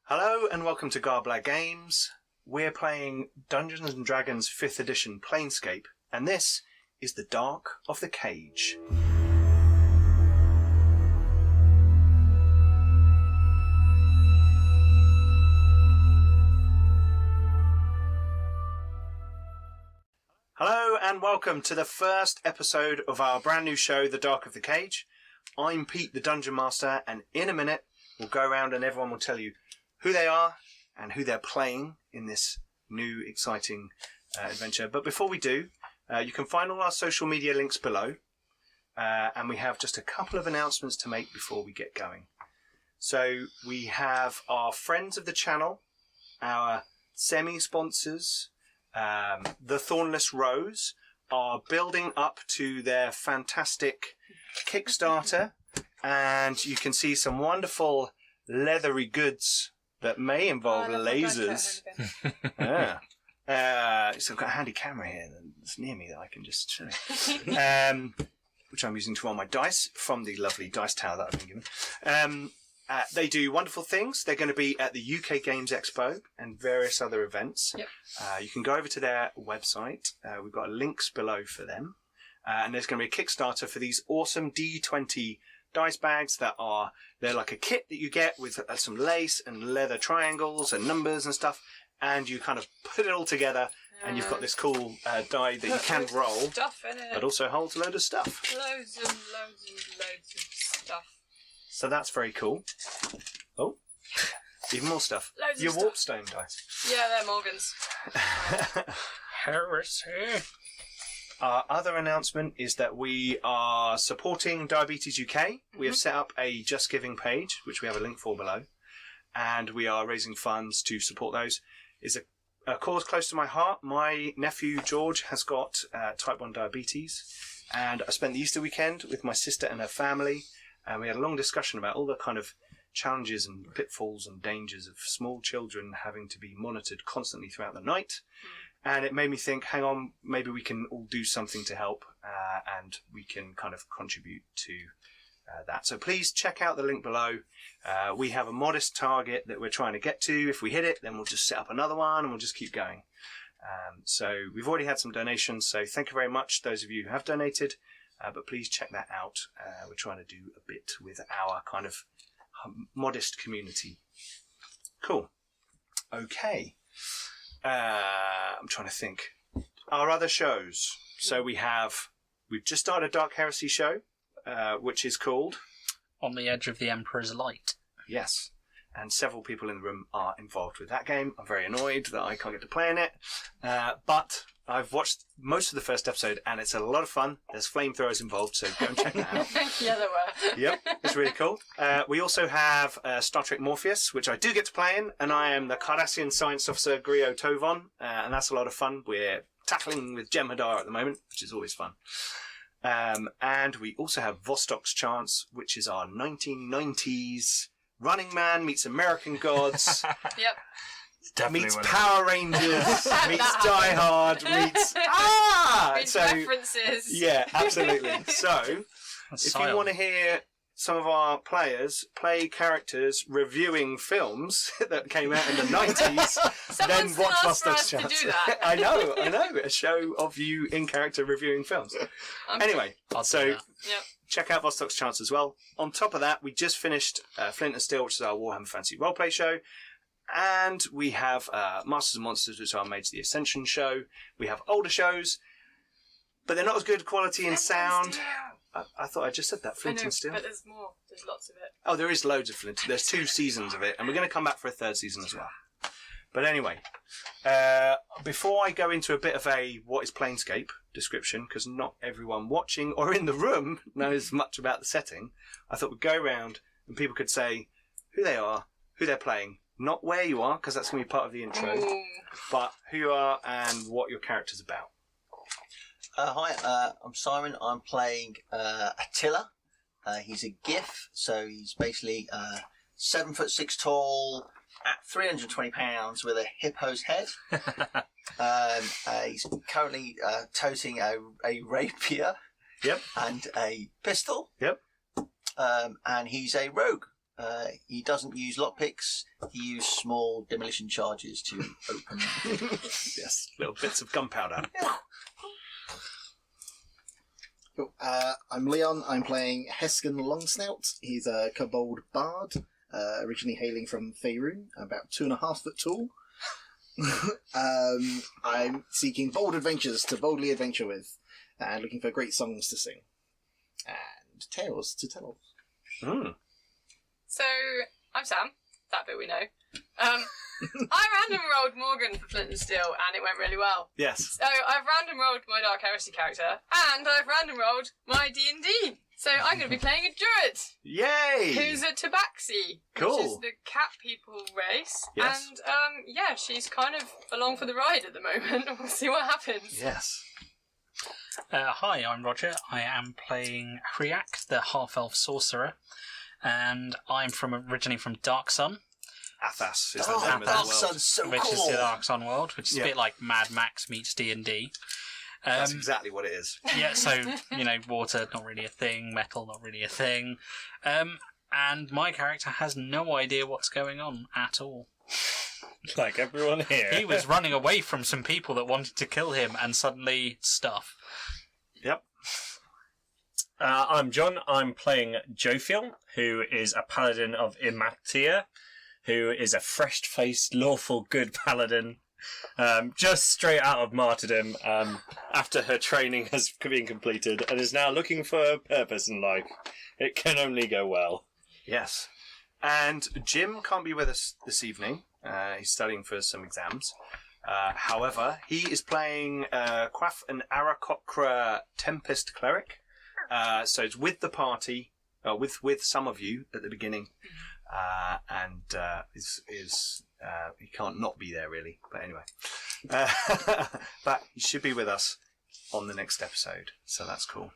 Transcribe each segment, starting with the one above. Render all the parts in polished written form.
Hello and welcome to Garblag Games. We're playing Dungeons & Dragons 5th edition Planescape, and this is the Dark of the Cage. Hello and welcome to the first episode of our brand new show, The Dark of the Cage. I'm Pete, the Dungeon Master, and in a minute we'll go around and everyone will tell you who they are and who they're playing in this new exciting adventure. But before we do, you can find all our social media links below, and we have just a couple of announcements to make before we get going. So we have our friends of the channel, our semi-sponsors, the Thornless Rose, are building up to their fantastic Kickstarter, and you can see some wonderful leathery goods that may involve lasers. Yeah. So I've got a handy camera here that's near me that I can just show you. Which I'm using to roll my dice from the lovely dice tower that I've been given. They do wonderful things. They're going to be at the UK Games Expo and various other events. Yep. You can go over to their website. We've got links below for them. And there's going to be a Kickstarter for these awesome D20 dice bags they're like a kit that you get with some lace and leather triangles and numbers and stuff, and you kind of put it all together and you've got this cool die that you can roll, stuff in it. but also holds a load of stuff. Loads and loads and loads of stuff. So that's very cool. Oh, even more stuff. Loads Your of warp stone dice. Yeah, they're Morgan's. Heresy. Our other announcement is that we are supporting Diabetes UK. We have set up a Just Giving page, which we have a link for below, and we are raising funds to support those. It's a cause close to my heart. My nephew George has got type 1 diabetes, and I spent the Easter weekend with my sister and her family, and we had a long discussion about all the kind of challenges and pitfalls and dangers of small children having to be monitored constantly throughout the night. And it made me think, hang on, maybe we can all do something to help, and we can kind of contribute to that. So please check out the link below. We have a modest target that we're trying to get to. If we hit it, then we'll just set up another one and we'll just keep going. So we've already had some donations, so thank you very much, those of you who have donated. But please check that out. We're trying to do a bit with our kind of modest community. Cool. Okay. I'm trying to think. Our other shows. So we've just started a Dark Heresy show, which is called On the Edge of the Emperor's Light. Yes. And several people in the room are involved with that game. I'm very annoyed that I can't get to play in it. But I've watched most of the first episode and it's a lot of fun. There's flamethrowers involved, so go and check that out. Yeah, there were. Yep, it's really cool. We also have Star Trek Morpheus, which I do get to play in, and I am the Cardassian science officer Griot Tovon, and that's a lot of fun. We're tackling with Jem'Hadar at the moment, which is always fun. And we also have Vostok's Chance, which is our 1990s Running Man meets American Gods. Yep. Meets Power Rangers, meets Die Hard, meets references. Yeah, absolutely. So, if you want to hear some of our players play characters reviewing films that came out in the 90s, then watch Vostok's Chance. To do that. I know. A show of you in character reviewing films. Anyway, check out Vostok's Chance as well. On top of that, we just finished Flint and Steel, which is our Warhammer Fantasy roleplay show. And we have Masters and Monsters, which is our Mage the Ascension show. We have older shows, but they're not as good quality in sound. I thought I just said that, Flint and Steel. But there's more. There's lots of it. Oh, there is loads of Flint. There's 2 seasons of it, and we're going to come back for a 3rd season as well. But anyway, before I go into a bit of a what is Planescape description, because not everyone watching or in the room knows much about the setting, I thought we'd go around and people could say who they are, who they're playing, not where you are, because that's going to be part of the intro, but who you are and what your character's about. Hi, I'm Simon. I'm playing Attila. He's a GIF, so he's basically 7'6" tall, at 320 pounds with a hippo's head. He's currently toting a rapier. Yep. And a pistol. Yep. And he's a rogue. He doesn't use lockpicks. He uses small demolition charges to open. Yes, little bits of gunpowder. Cool. I'm Leon. I'm playing Heskin Longsnout. He's a kobold bard, originally hailing from Faerun, about 2.5 foot tall. I'm seeking bold adventures to boldly adventure with, and looking for great songs to sing and tales to tell. So, I'm Sam. That bit we know. I random rolled Morgan for Flint and Steel, and it went really well. Yes. So I've random rolled my Dark Heresy character, and I've random rolled my D&D. So I'm going to be playing a druid, Yay! who's a Tabaxi, Cool. which is the cat people race. Yes. And yeah, she's kind of along for the ride at the moment. We'll see what happens. Yes. Hi, I'm Roger. I am playing Hriak, the half-elf sorcerer, and I'm originally from Dark Sun, Athas is the Oh, name of the Dark world. Sun's so which cool. is the Dark Sun world, which is Yeah. a bit like Mad Max meets D&D. That's exactly what it is. Yeah, so, water, not really a thing, metal, not really a thing. And my character has no idea what's going on at all. Like everyone here. He was running away from some people that wanted to kill him, and suddenly, stuff. Yep. I'm John. I'm playing Jophiel, who is a paladin of Imatia, who is a fresh-faced, lawful good paladin, just straight out of martyrdom after her training has been completed, and is now looking for a purpose in life. It can only go well. Yes. And Jim can't be with us this evening. He's studying for some exams. However, he is playing Quaff and Arakokra Tempest Cleric. So it's with the party, with some of you at the beginning, and he can't not be there really. But anyway, but he should be with us on the next episode, so that's cool.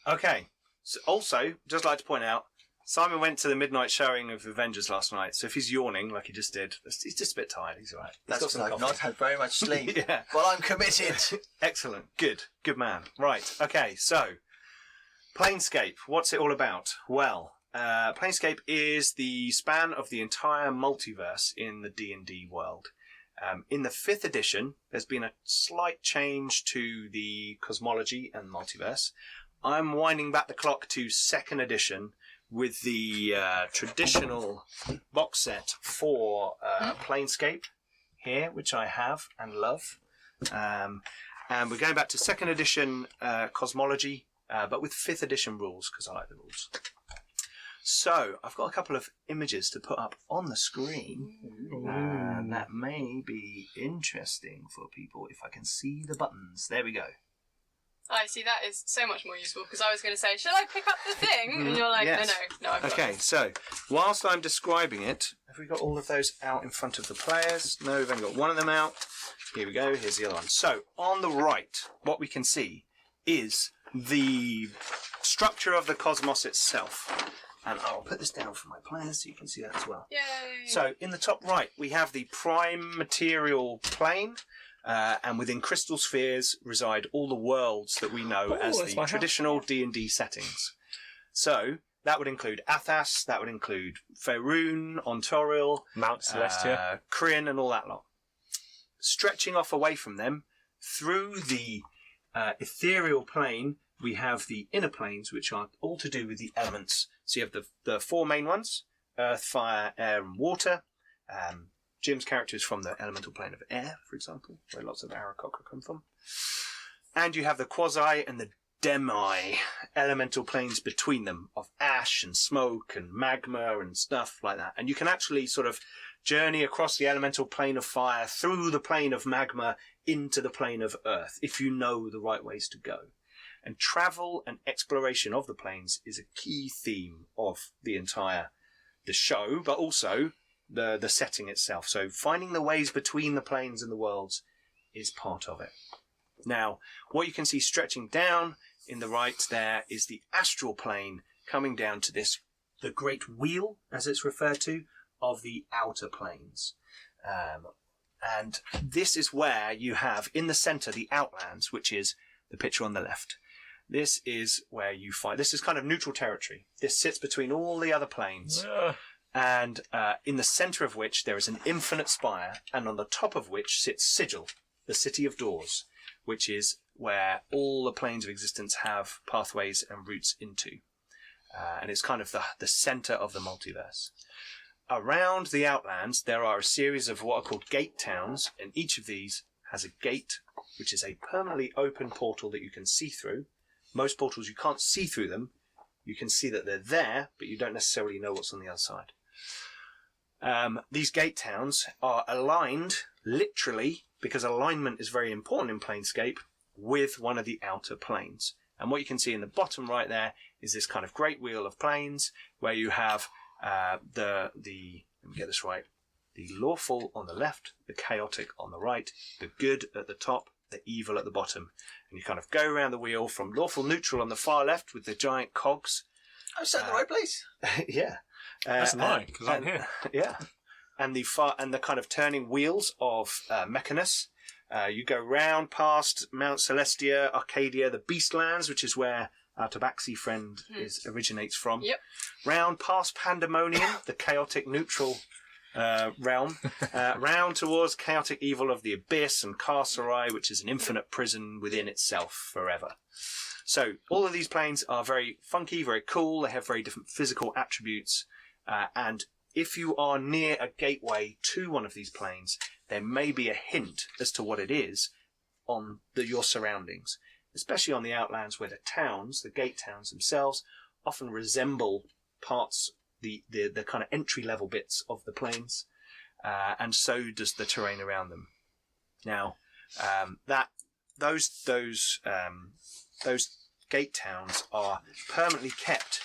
Okay. So also, just like to point out, Simon went to the midnight showing of Avengers last night, so if he's yawning like he just did, he's just a bit tired. He's all right. That's He's got because some I've coffee. not had very much sleep. Yeah. Well, I'm committed. Excellent. Good man. Right. Okay. So, Planescape. What's it all about? Well, Planescape is the span of the entire multiverse in the D&D world. In the 5th edition, there's been a slight change to the cosmology and multiverse. I'm winding back the clock to 2nd edition with the traditional box set for Planescape here, which I have and love. And we're going back to 2nd edition cosmology, but with 5th edition rules, because I like the rules. So, I've got a couple of images to put up on the screen. And that may be interesting for people if I can see the buttons. There we go. I see, that is so much more useful, because I was going to say, shall I pick up the thing? And you're like, Yes. no, I've got Okay, it. so whilst I'm describing it, have we got all of those out in front of the players? No, we've only got one of them out. Here we go, here's the other one. So, on the right, what we can see is the structure of the cosmos itself. And I'll put this down for my players so you can see that as well. Yay! So, in the top right, we have the prime material plane. And within crystal spheres reside all the worlds that we know as that's the my house. traditional D&D settings. So that would include Athas, that would include Faerun, Ontoril, Mount Celestia. Kryn, and all that lot. Stretching off away from them, through the ethereal plane, we have the inner planes, which are all to do with the elements. So you have the 4 main ones: earth, fire, air, and water. Jim's character is from the elemental plane of air, for example, where lots of Aarakocra come from. And you have the quasi and the demi elemental planes between them of ash and smoke and magma and stuff like that. And you can actually sort of journey across the elemental plane of fire, through the plane of magma, into the plane of earth, if you know the right ways to go. And travel and exploration of the planes is a key theme of the show, but also the setting itself. So finding the ways between the planes and the worlds is part of it. Now, what you can see stretching down in the right there is the astral plane coming down to the great wheel, as it's referred to, of the outer planes. And this is where you have in the centre the Outlands, which is the picture on the left. This is where you fight. This is kind of neutral territory. This sits between all the other planes, and in the centre of which there is an infinite spire, and on the top of which sits Sigil, the City of Doors, which is where all the planes of existence have pathways and routes into. And it's kind of the centre of the multiverse. Around the Outlands, there are a series of what are called gate towns, and each of these has a gate, which is a permanently open portal that you can see through. Most portals, you can't see through them. You can see that they're there, but you don't necessarily know what's on the other side. These gate towns are aligned, literally, because alignment is very important in Planescape, with one of the outer planes. And what you can see in the bottom right there is this kind of great wheel of planes, where you have let me get this right, the lawful on the left, the chaotic on the right, the good at the top, the evil at the bottom. And you kind of go around the wheel from lawful neutral on the far left with the giant cogs. I'm sat in the right place. Yeah. That's mine, because I'm here. Yeah. And the kind of turning wheels of Mechanus. You go round past Mount Celestia, Arcadia, the Beastlands, which is where our Tabaxi friend originates from. Yep. Round past Pandemonium, the chaotic neutral realm. Round towards chaotic evil of the Abyss and Carcerai, which is an infinite prison within itself forever. So all of these planes are very funky, very cool. They have very different physical attributes. And if you are near a gateway to one of these planes, there may be a hint as to what it is on your surroundings, especially on the Outlands, where the towns, the gate towns themselves, often resemble parts, the kind of entry-level bits of the planes, and so does the terrain around them. Now, those gate towns are permanently kept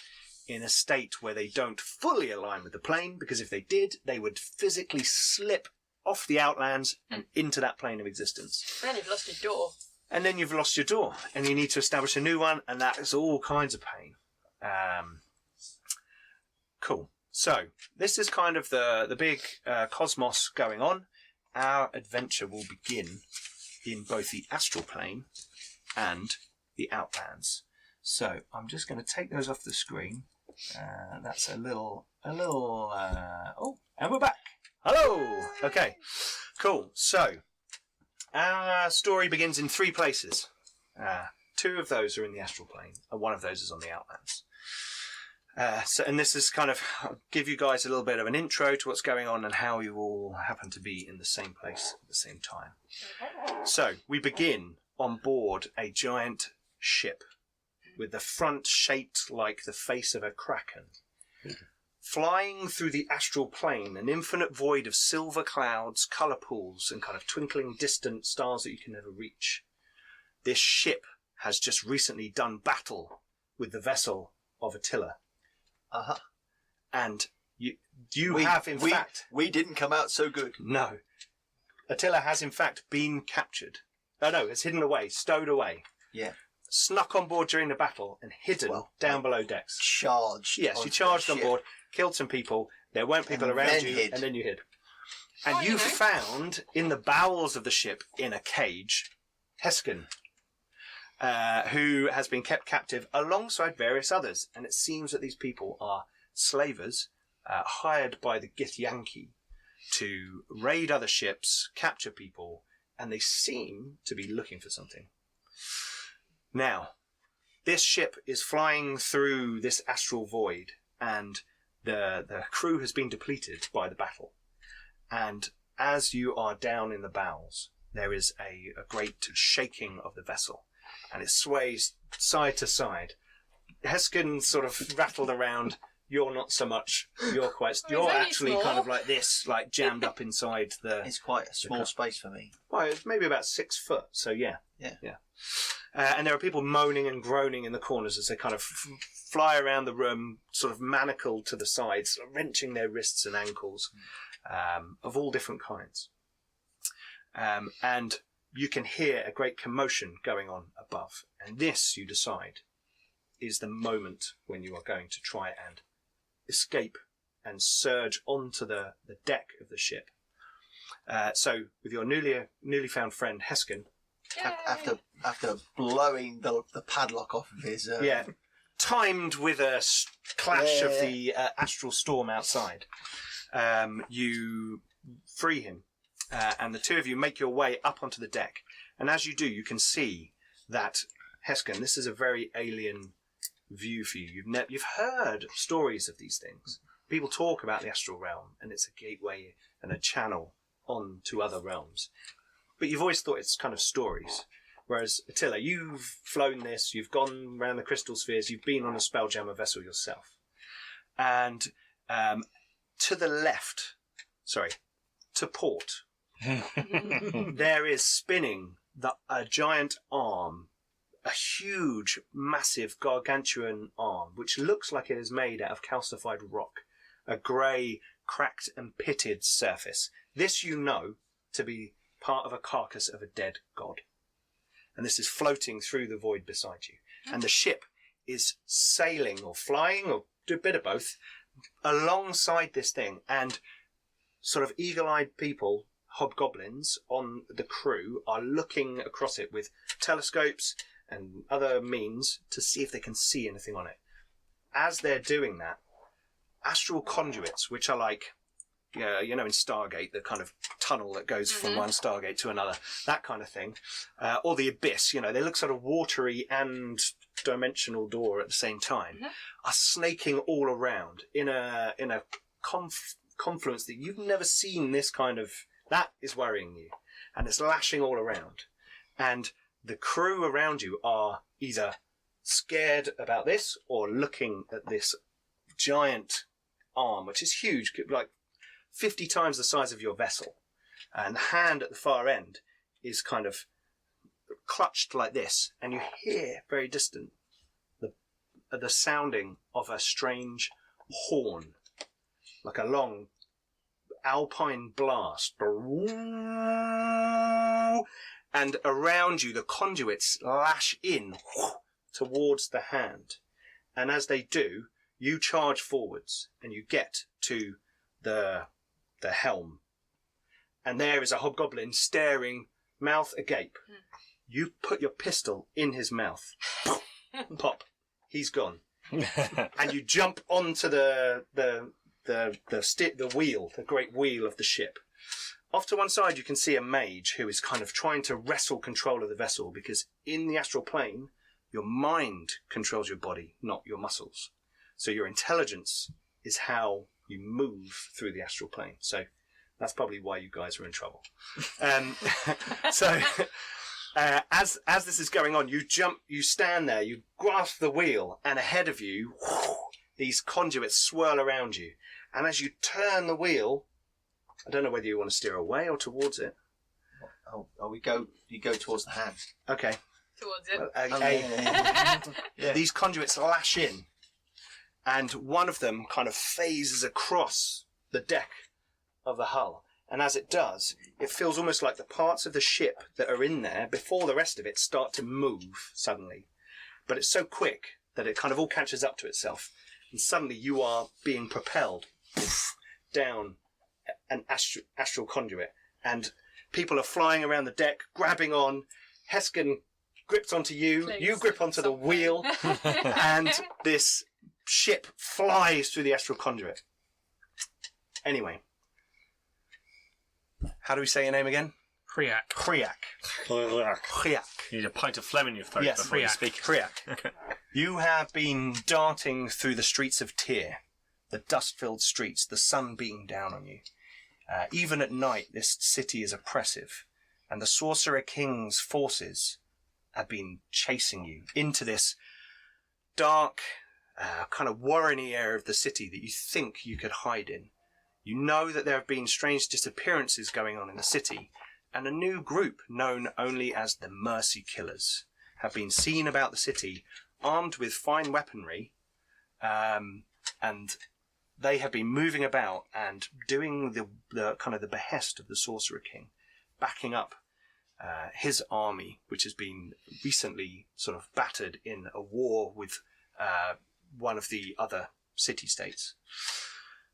in a state where they don't fully align with the plane, because if they did, they would physically slip off the Outlands and into that plane of existence. And then you've lost your door. And then you've lost your door, and you need to establish a new one, and that is all kinds of pain. Cool. So, this is kind of the big cosmos going on. Our adventure will begin in both the astral plane and the Outlands. So, I'm just going to take those off the screen. That's a little, oh, and we're back. Hello! Okay, cool. So, our story begins in 3 places. 2 of those are in the astral plane, and 1 of those is on the Outlands. And this is kind of, I'll give you guys a little bit of an intro to what's going on and how you all happen to be in the same place at the same time. So, we begin on board a giant ship with the front shaped like the face of a kraken. Flying through the astral plane, an infinite void of silver clouds, colour pools, and kind of twinkling distant stars that you can never reach. This ship has just recently done battle with the vessel of Attila. Uh-huh. And you have, in fact... We didn't come out so good. No. Attila has, in fact, been captured. Oh, no, it's hidden away, stowed away. Yeah. Snuck on board during the battle and hidden down below decks. Charged. Yes, you charged on board, killed some people, there weren't people around you, and then you hid. And you found, in the bowels of the ship, in a cage, Heskin, who has been kept captive alongside various others. And it seems that these people are slavers hired by the Githyanki to raid other ships, capture people, and they seem to be looking for something. Now, this ship is flying through this astral void, and the crew has been depleted by the battle. And as you are down in the bowels, there is a great shaking of the vessel, and it sways side to side. Heskin sort of rattled around. You're not so much. You're actually small. kind of like this, like jammed up inside the... It's quite a small space for me. Well, it's maybe about 6 foot, so yeah. Yeah. And there are people moaning and groaning in the corners as they kind of fly around the room, sort of manacled to the sides, sort of wrenching their wrists and ankles, of all different kinds. And you can hear a great commotion going on above. And this, you decide, is the moment when you are going to try and escape and surge onto the deck of the ship. So, with your newly found friend Heskin, After blowing the padlock off of his. Timed with a clash of the astral storm outside, you free him, and the two of you make your way up onto the deck. And as you do, you can see that Heskin, this is a very alien view for you. You've heard stories of these things. People talk about the astral realm, and it's a gateway and a channel on to other realms. But you've always thought it's kind of stories. Whereas, Attila, you've flown this, you've gone around the crystal spheres, you've been on a Spelljammer vessel yourself. And to the left, to port, there is spinning a giant arm, a huge, massive, gargantuan arm, which looks like it is made out of calcified rock, a grey, cracked and pitted surface. This you know to be part of a carcass of a dead god. And this is floating through the void beside you. And the ship is sailing or flying, or do a bit of both, alongside this thing. And sort of eagle-eyed people, hobgoblins on the crew, are looking across it with telescopes and other means to see if they can see anything on it. As they're doing that, astral conduits, which are like, in Stargate, the kind of tunnel that goes from one Stargate to another, that kind of thing, or the Abyss, they look sort of watery and dimensional door at the same time, are snaking all around in a confluence that you've never seen. This kind of, that is worrying you, and it's lashing all around. And the crew around you are either scared about this or looking at this giant arm, which is huge, like 50 times the size of your vessel. And the hand at the far end is kind of clutched like this. And you hear, very distant, the sounding of a strange horn, like a long alpine blast. And around you, the conduits lash in towards the hand. And as they do, you charge forwards and you get to the helm. And there is a hobgoblin staring, mouth agape. You put your pistol in his mouth. Pop. He's gone. And you jump onto the wheel, the great wheel of the ship. Off to one side, you can see a mage who is kind of trying to wrestle control of the vessel, because in the astral plane, your mind controls your body, not your muscles. So your intelligence is how you move through the astral plane. So that's probably why you guys are in trouble. As this is going on, you stand there, you grasp the wheel, and ahead of you, these conduits swirl around you. And as you turn the wheel, I don't know whether you want to steer away or towards it. You go towards the hand. Okay. Towards it. These conduits lash in, and one of them kind of phases across the deck of the hull. And as it does, it feels almost like the parts of the ship that are in there before the rest of it start to move suddenly. But it's so quick that it kind of all catches up to itself. And suddenly you are being propelled down an astral conduit. And people are flying around the deck, grabbing on. Heskin grips onto you. You grip onto the wheel. And this ship flies through the astral conduit. Anyway. How do we say your name again? Hriak. Hriak. You need a pint of phlegm in your throat before you speak. Hriak. You have been darting through the streets of Tyr, the dust-filled streets, the sun beating down on you. Even at night, this city is oppressive, and the Sorcerer King's forces have been chasing you into this dark, kind of warren-y area of the city that you think you could hide in. You know that there have been strange disappearances going on in the city, and a new group known only as the Mercy Killers have been seen about the city, armed with fine weaponry, and they have been moving about and doing the kind of the behest of the Sorcerer King, backing up his army, which has been recently sort of battered in a war with one of the other city-states.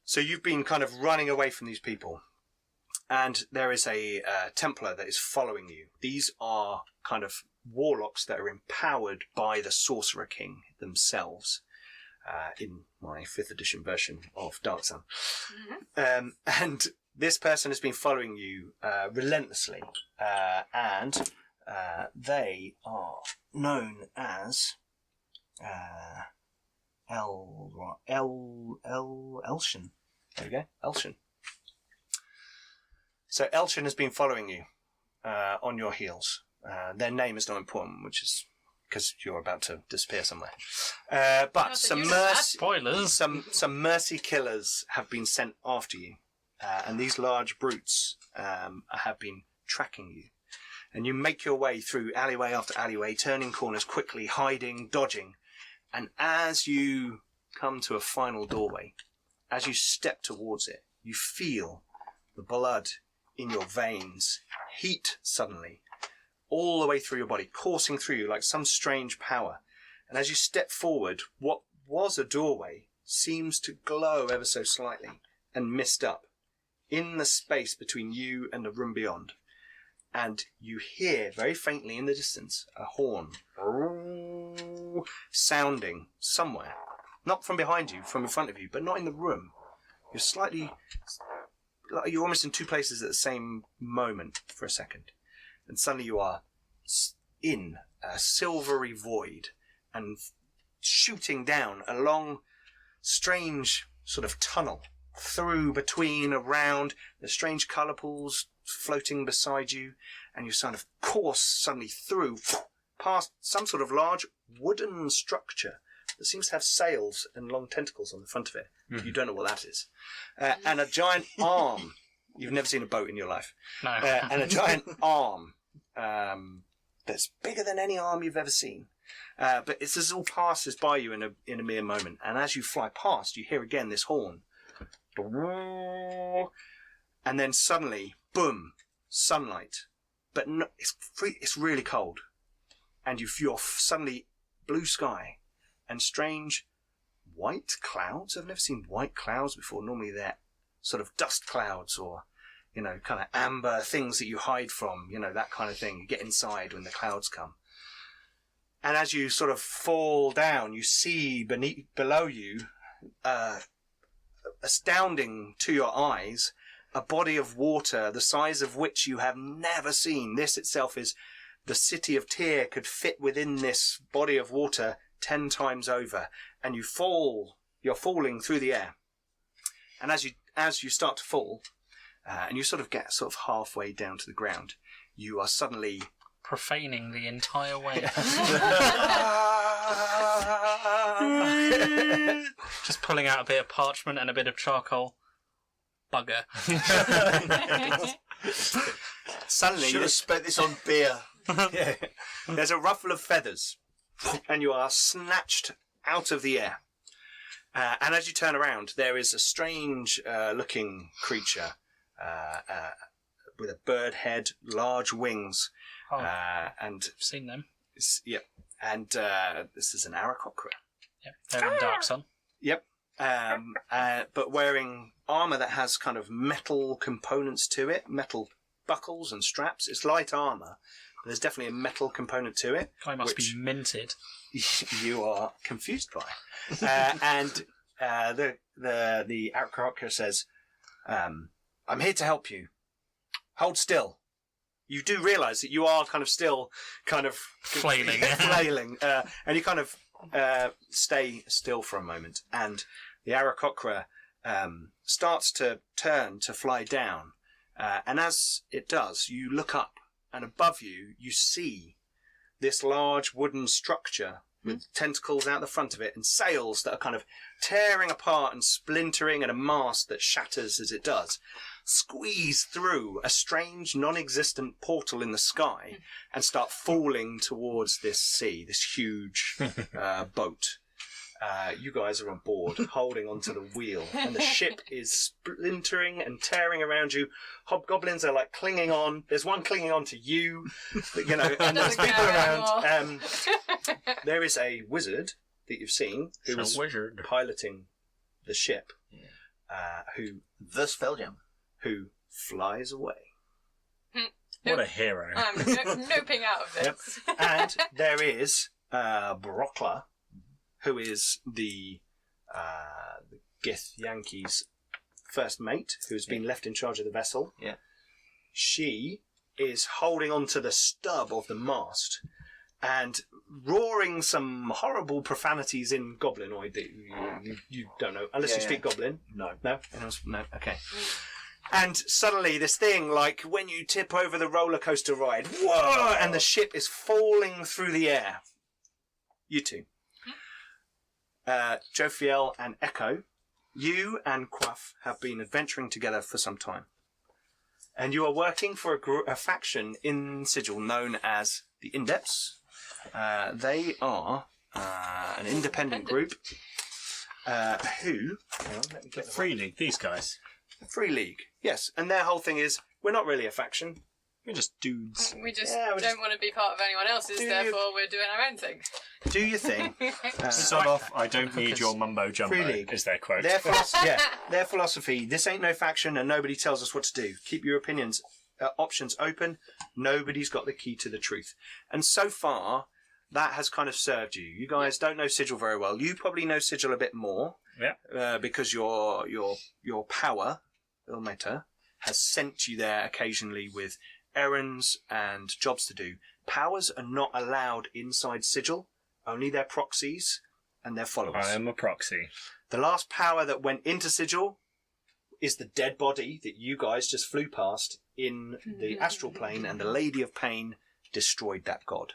So you've been kind of running away from these people. And there is a Templar that is following you. These are kind of warlocks that are empowered by the Sorcerer King themselves, in my 5th edition version of Dark Sun. And this person has been following you relentlessly, and they are known as Elshin. There we go, Elshin. So Elshin has been following you on your heels. Their name is not important, which is because you're about to disappear somewhere. But some mercy killers have been sent after you, and these large brutes have been tracking you. And you make your way through alleyway after alleyway, turning corners quickly, hiding, dodging. And as you come to a final doorway, as you step towards it, you feel the blood in your veins heat suddenly, all the way through your body, coursing through you like some strange power. And as you step forward, what was a doorway seems to glow ever so slightly and mist up in the space between you and the room beyond. And you hear very faintly in the distance a horn sounding somewhere. Not from behind you, from in front of you, but not in the room. You're almost in two places at the same moment for a second. And suddenly you are in a silvery void and shooting down a long, strange sort of tunnel through, between, around, the strange colour pools floating beside you, and you sort of course suddenly through, past some sort of large wooden structure that seems to have sails and long tentacles on the front of it. Mm. You don't know what that is. And a giant arm. You've never seen a boat in your life. No. And a giant arm that's bigger than any arm you've ever seen. But it's as it all passes by you in a mere moment. And as you fly past, you hear again this horn. And then suddenly, boom, sunlight. But no, it's really cold. And you're suddenly blue sky and strange white clouds. I've never seen white clouds before. Normally they're sort of dust clouds or, kind of amber things that you hide from, that kind of thing. You get inside when the clouds come. And as you sort of fall down, you see below you, astounding to your eyes, a body of water the size of which you have never seen. This itself is the city of Tyr could fit within this body of water 10 times over. And you're falling through the air. And as you start to fall, and you sort of get sort of halfway down to the ground, you are suddenly profaning the entire way. Just pulling out a bit of parchment and a bit of charcoal. Bugger. Suddenly, should have spent this on beer. Yeah. There's a ruffle of feathers, and you are snatched out of the air. And as you turn around, there is a strange looking creature with a bird head, large wings. Oh, and I've seen them. Yep. And this is an Aarakocra. Yep, they're in Dark Sun. Yep. But wearing armour that has kind of metal components to it, metal buckles and straps. It's light armour, but there's definitely a metal component to it. Guy must be minted. You are confused by. And the Aarakocra says, I'm here to help you. Hold still. You do realise that you are kind of still kind of flailing. And you kind of stay still for a moment. And the Aarakocra starts to turn to fly down. And as it does, you look up, and above you, you see this large wooden structure with tentacles out the front of it and sails that are kind of tearing apart and splintering, and a mast that shatters as it does, squeeze through a strange non-existent portal in the sky and start falling towards this sea, this huge boat. You guys are on board, holding onto the wheel, and the ship is splintering and tearing around you. Hobgoblins are like clinging on. There's one clinging on to you, and there's people around. There is a wizard that you've seen who is piloting the ship, who the Spelljam, who flies away. What a hero. I'm noping out of this. Yep. And there is Brockler, who is the Gith Yankee's first mate, who's been left in charge of the vessel. Yeah. She is holding onto the stub of the mast and roaring some horrible profanities in Goblinoid that you don't know, unless you speak Goblin. No. No? No? Okay. And suddenly this thing, like when you tip over the roller coaster ride, whoa, and the ship is falling through the air. You two. Jophiel and Echo, you and Quaff have been adventuring together for some time. And you are working for a faction in Sigil known as the Indepts. They are an independent group who... Hang on, let me get the Free League, these guys. Free League, yes. And their whole thing is, we're not really a faction. We're just dudes. We just Yeah, don't want to be part of anyone else's, therefore we're doing our own thing. Do your thing. Sod off, I don't need your mumbo jumbo, Free League. is their quote. Their philosophy, this ain't no faction and nobody tells us what to do. Keep your options open. Nobody's got the key to the truth. And so far, that has kind of served you. You guys don't know Sigil very well. You probably know Sigil a bit more. Yeah. Because your power, Ilmeta, has sent you there occasionally with errands and jobs to do. Powers are not allowed inside Sigil. Only their proxies and their followers. I am a proxy. The last power that went into Sigil is the dead body that you guys just flew past in the astral plane, and the Lady of Pain destroyed that god.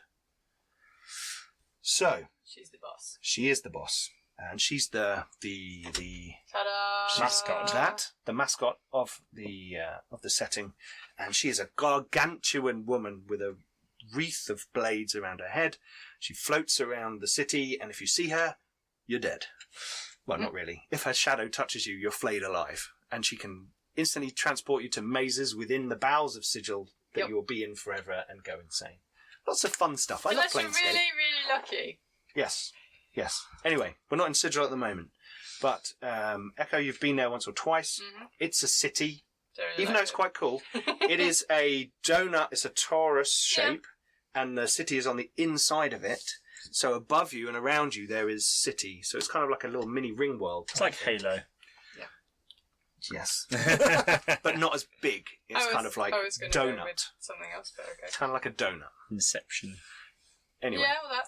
So She's the boss. she is the boss, and she's the Ta-da! mascot. The mascot of the setting, and she is a gargantuan woman with a wreath of blades around her head. She floats around the city, and if you see her, you're dead. Well, not really. If her shadow touches you, you're flayed alive, and she can instantly transport you to mazes within the bowels of Sigil that you will be in forever and go insane. Lots of fun stuff. I love Unless you're Planescape. really, really lucky. Yes. Anyway, we're not in Sigil at the moment, but Echo, you've been there once or twice. Mm-hmm. It's a city. Don't really Even like though it's quite cool, it is a donut. It's a torus Yeah. shape, and the city is on the inside of it. So above you and around you, there is city. So it's kind of like a little mini ring world. It's like Halo. Yes, but not as big. It's kind of like I was gonna go donut. with something else, but okay. It's kind of like a donut. Inception. Anyway, Yeah, well, that.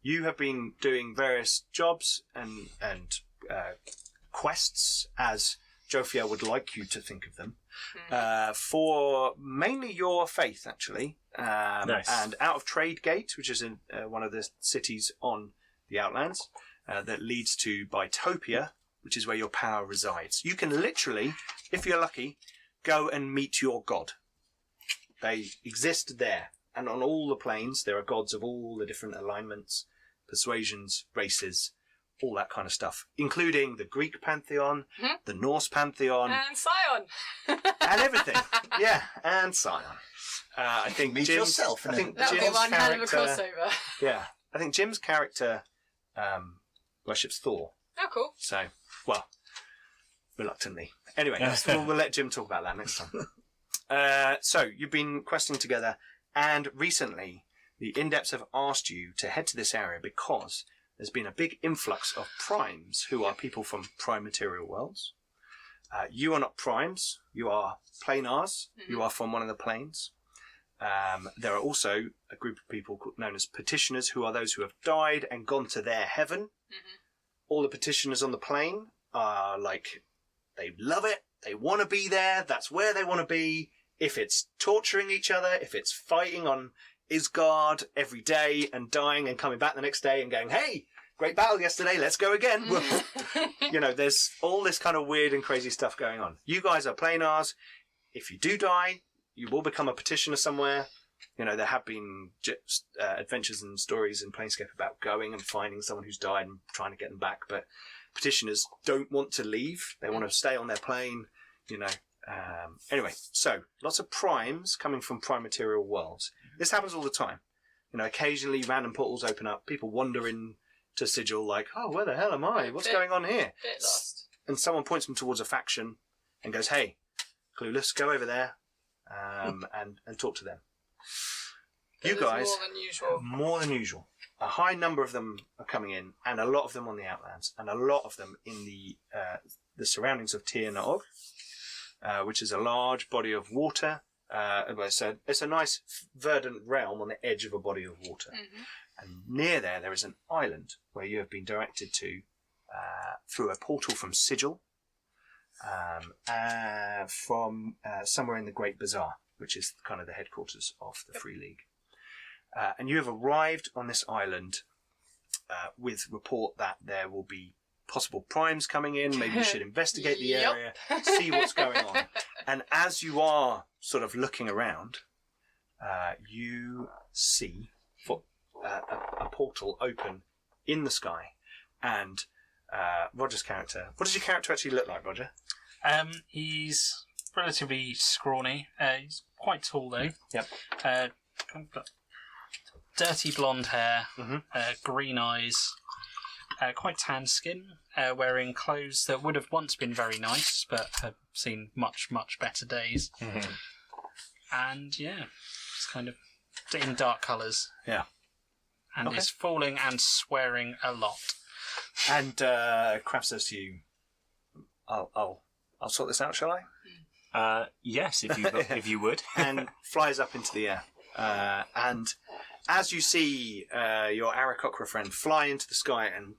you have been doing various jobs and quests, as Jophiel would like you to think of them, for mainly your faith, actually. Nice. And out of Trade Gate, which is in one of the cities on the Outlands, that leads to Bitopia, which is where your power resides. You can literally, if you're lucky, go and meet your god. They exist there. And on all the planes, there are gods of all the different alignments, persuasions, races, all that kind of stuff, including the Greek pantheon, the Norse pantheon, And Scion! and everything. Yeah, and Scion. I think Meet Jim's, yourself, I think That would be Jim's one hell of a character. crossover. Yeah, I think Jim's character worships Thor. Oh, cool. So, well, reluctantly. Anyway, we'll let Jim talk about that next time. So you've been questing together, and recently the Indepts have asked you to head to this area because there's been a big influx of primes, who are people from prime material worlds. You are not primes, you are planars. You are from one of the planes. There are also a group of people known as petitioners, who are those who have died and gone to their heaven. All the petitioners on the plane are like, they love it, they want to be there, that's where they want to be. If it's torturing each other, if it's fighting on Isgard every day and dying and coming back the next day and going, hey, great battle yesterday, let's go again. You know, there's all this kind of weird and crazy stuff going on. You guys are planars. If you do die, you will become a petitioner somewhere. You know, there have been adventures and stories in Planescape about going and finding someone who's died and trying to get them back, but petitioners don't want to leave. They want to stay on their plane, you know. Anyway, so lots of primes coming from prime material worlds. This happens all the time. You know, occasionally random portals open up. People wander in to Sigil like, oh, where the hell am I? What's going on here? Bit lost. And someone points them towards a faction and goes, hey, clueless, go over there and talk to them. You There's guys, more than usual. more than usual. A high number of them are coming in, and a lot of them on the Outlands, and a lot of them in the surroundings of Tir Naog, which is a large body of water. As I said, it's a nice verdant realm on the edge of a body of water. Mm-hmm. And near there is an island where you have been directed to through a portal from Sigil, from somewhere in the Great Bazaar, which is kind of the headquarters of the Free League. And you have arrived on this island with report that there will be possible primes coming in. Maybe you should investigate the area, see what's going on. And as you are sort of looking around, you see a portal open in the sky. And Roger's character... What does your character actually look like, Roger? He's relatively scrawny. He's quite tall, though. Yep. Dirty blonde hair, Mhm. green eyes, quite tan skin, wearing clothes that would have once been very nice, but have seen much, much better days. Mhm. And yeah, it's kind of in dark colours. Yeah. And Okay. is falling and swearing a lot. And Kraft says to you, I'll sort this out, shall I? Yes, if you would. And flies up into the air. And as you see your Aarakocra friend fly into the sky and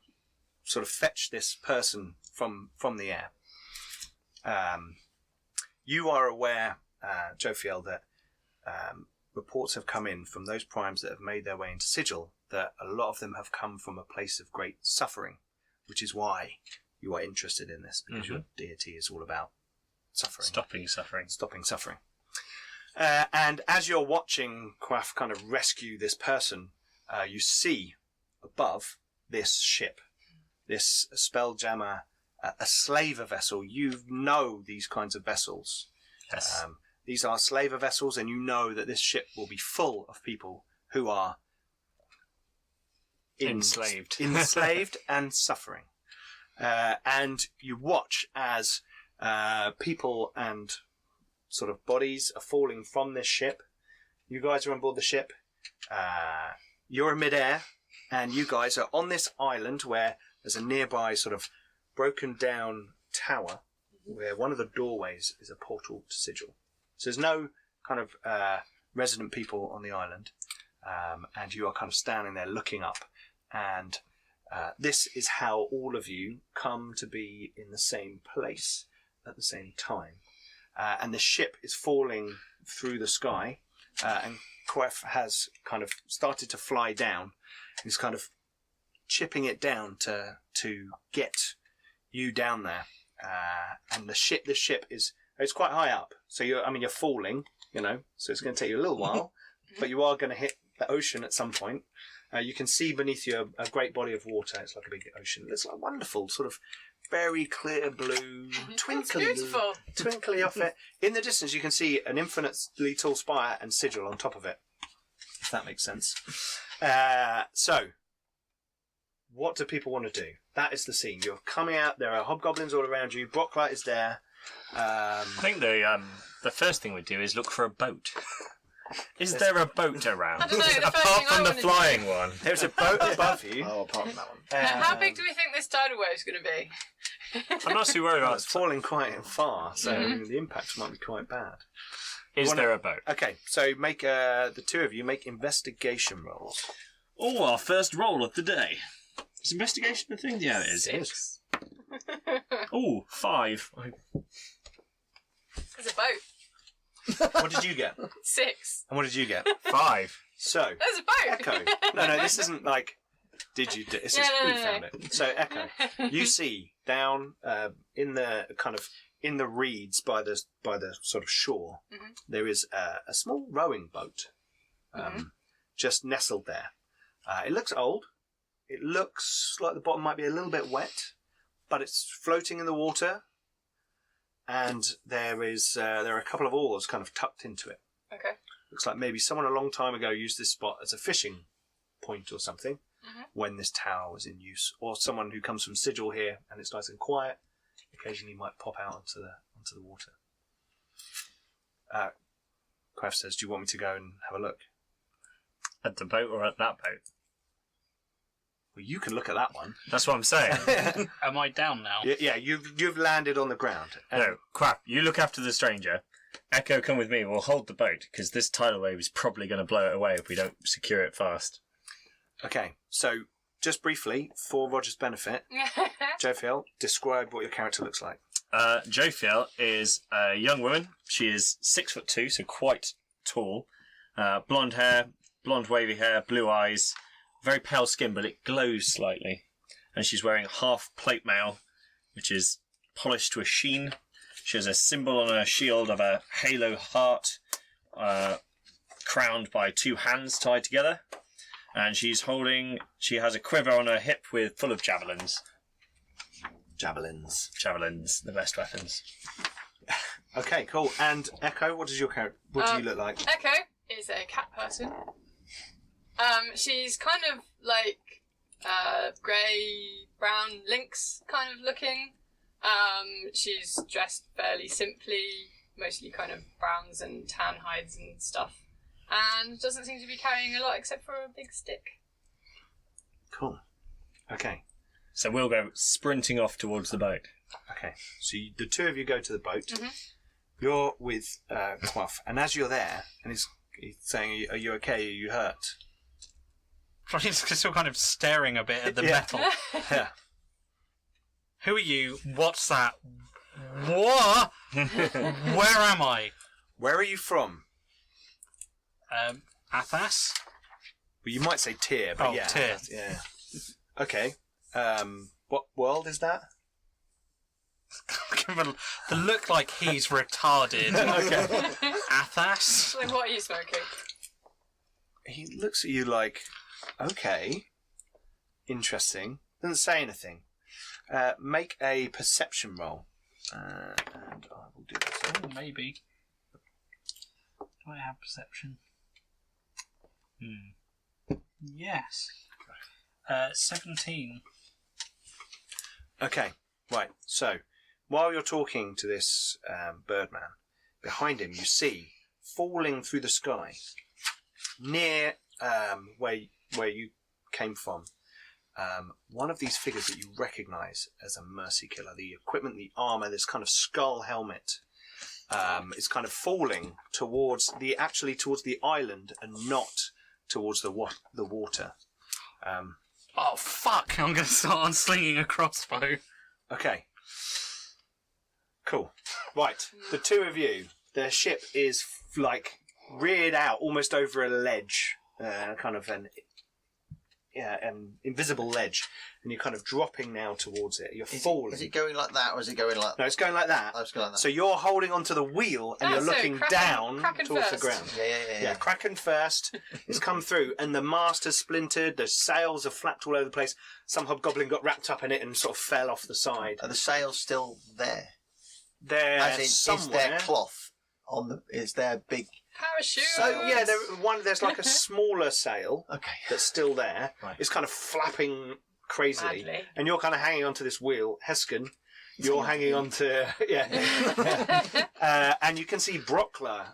sort of fetch this person from the air, you are aware, Jophiel, that reports have come in from those primes that have made their way into Sigil that a lot of them have come from a place of great suffering, which is why you are interested in this, because your deity is all about suffering. Stopping suffering. And as you're watching Quaff kind of rescue this person, you see above this ship, this Spelljammer, a slaver vessel. You know these kinds of vessels. Yes. These are slaver vessels, and you know that this ship will be full of people who are Enslaved. enslaved and suffering. And you watch as people and sort of bodies are falling from this ship. You guys are on board the ship. You're in midair, and you guys are on this island where there's a nearby sort of broken down tower where one of the doorways is a portal to Sigil. So there's no kind of resident people on the island, and you are kind of standing there looking up. And this is how all of you come to be in the same place at the same time. And the ship is falling through the sky, and Quef has kind of started to fly down. He's kind of chipping it down to get you down there. And the ship is it's quite high up, so you're falling, so it's going to take you a little while, but you are going to hit the ocean at some point. You can see beneath you a great body of water. It's like a big ocean. It's like wonderful, sort of very clear blue, twinkly, beautiful. twinkly off it. In the distance, you can see an infinitely tall spire and Sigil on top of it, if that makes sense. So, what do people want to do? That is the scene. You're coming out. There are hobgoblins all around you. Brocklight is there. I think the first thing we do is look for a boat. Is there a boat around? I don't know, the first Apart thing I from the wanna do- flying one. There's a boat above you. Oh, apart from that one. How big do we think this tidal wave is going to be? I'm not too worried about It's falling quite far, so Mm-hmm. the impact might be quite bad. Is there a boat? Okay, so make the two of you make investigation rolls. Oh, our first roll of the day. Is investigation a thing? Yeah, it is. 6. Oh, 5. There's a boat. What did you get? 6. And what did you get? 5. So, There's a boat. Echo. No, this isn't like, did you do this? Is No, who no. found it. So, Echo, you see down in the reeds by the sort of shore, Mhm. there is a small rowing boat Mhm. just nestled there. It looks old. It looks like the bottom might be a little bit wet, but it's floating in the water. And there are a couple of oars kind of tucked into it. Okay. Looks like maybe someone a long time ago used this spot as a fishing point or something Mhm. when this tower was in use. Or someone who comes from Sigil here and it's nice and quiet, occasionally might pop out onto the water. Quaff says, do you want me to go and have a look? At the boat or at that boat? Well, you can look at that one. That's what I'm saying. Am I down now? Yeah, you've landed on the ground. No, Quaff, you look after the stranger. Echo, come with me. We'll hold the boat, because this tidal wave is probably going to blow it away if we don't secure it fast. Okay, so just briefly, for Roger's benefit, Jophiel, describe what your character looks like. Jophiel is a young woman. She is 6'2", so quite tall. Blonde hair, blonde wavy hair, blue eyes, very pale skin, but it glows slightly. And she's wearing half plate mail, which is polished to a sheen. She has a symbol on her shield of a halo heart, crowned by 2 hands tied together. And she has a quiver on her hip full of javelins. Javelins. Javelins, the best weapons. Okay, cool. And Echo, what does your character? What do you look like? Echo is a cat person. She's kind of like grey, brown lynx kind of looking. She's dressed fairly simply, mostly kind of browns and tan hides and stuff, and doesn't seem to be carrying a lot except for a big stick. Cool. Okay. So we'll go sprinting off towards the boat. Okay. So the two of you go to the boat. Mhm. You're with Quaff, and as you're there, and he's saying, "Are you okay? Are you hurt?" He's still kind of staring a bit at the Yeah. metal. Yeah. Who are you? What's that? What? Where am I? Where are you from? Athas? Well, you might say Tyr, but Oh, yeah. Tyr. Yeah. Okay. What world is that? The look like he's retarded. Okay. Athas? Like, what are you smoking? He looks at you like, okay, interesting. Doesn't say anything. Make a perception roll. And I will do this. Oh, maybe. Do I have perception? Yes. 17. Okay, right. So, while you're talking to this birdman, behind him you see, falling through the sky, near where you came from, one of these figures that you recognise as a mercy killer. The equipment, the armour, this kind of skull helmet, is kind of falling towards the island and not towards the water. Oh, fuck! I'm going to start unslinging a crossbow. Okay. Cool. Right. The two of you, their ship is like reared out almost over a ledge, kind of an invisible ledge, and you're kind of dropping now towards it. You're falling. Is it going like that, or is it going like... No, it's going like that. Oh, it's going like that. So you're holding onto the wheel and you're So looking Kraken- down Kraken towards the first. ground. Yeah. Kraken first. It's come through, and the mast has splintered. The sails are flapped all over the place. Some hobgoblin got wrapped up in it and sort of fell off the side. Are the sails still there? They're As in, somewhere. is there cloth on the... Is there big... Parachute. So yeah, there's like a smaller sail Okay. that's still there. Right. It's kind of flapping crazily, Madly. and you're kind of hanging onto this wheel. Heskin, you're hanging onto and you can see Brockler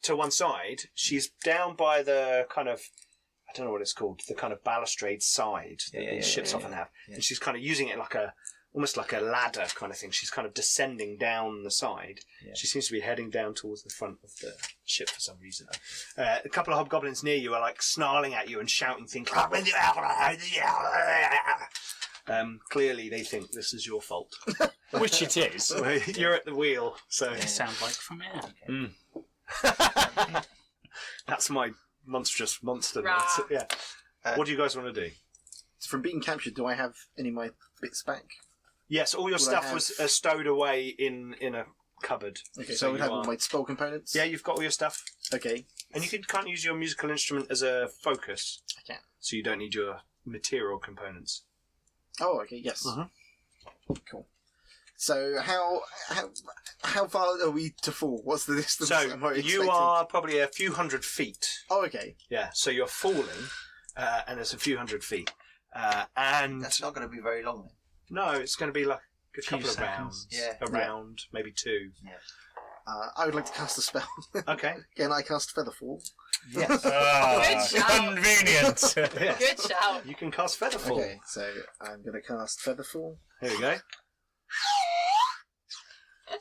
to one side. She's down by the kind of, I don't know what it's called, the kind of balustrade side that these ships often have, and she's kind of using it like almost like a ladder kind of thing. She's kind of descending down the side. Yeah. She seems to be heading down towards the front of the ship for some reason. A couple of hobgoblins near you are like snarling at you and shouting things. Clearly they think this is your fault. Which it is. You're at the wheel, so They sound like from here. that's my monstrous monster. Rah. Yeah. What do you guys want to do? From being captured, do I have any of my bits back? Yes, all your Will I stuff have- was stowed away in a cupboard. Okay, so I would you have are- all my spell components. Yeah, you've got all your stuff. Okay. And you can't use your musical instrument as a focus. I can. So you don't need your material components. Oh, okay. Yes. Mhm. Cool. So how far are we to fall? What's the distance? So am I you expecting? are probably a few hundred feet. Oh, okay. Yeah, so you're falling, and it's a few hundred feet. And That's not going to be very long then. no, it's going to be like a Few couple of seconds. rounds. Yeah. A round, maybe two. Yeah. I would like to cast a spell. Okay. Can I cast Featherfall? Yes. Good shout. Convenient. Yes. Good shout. You can cast Featherfall. Okay, so I'm going to cast Featherfall. Here we go.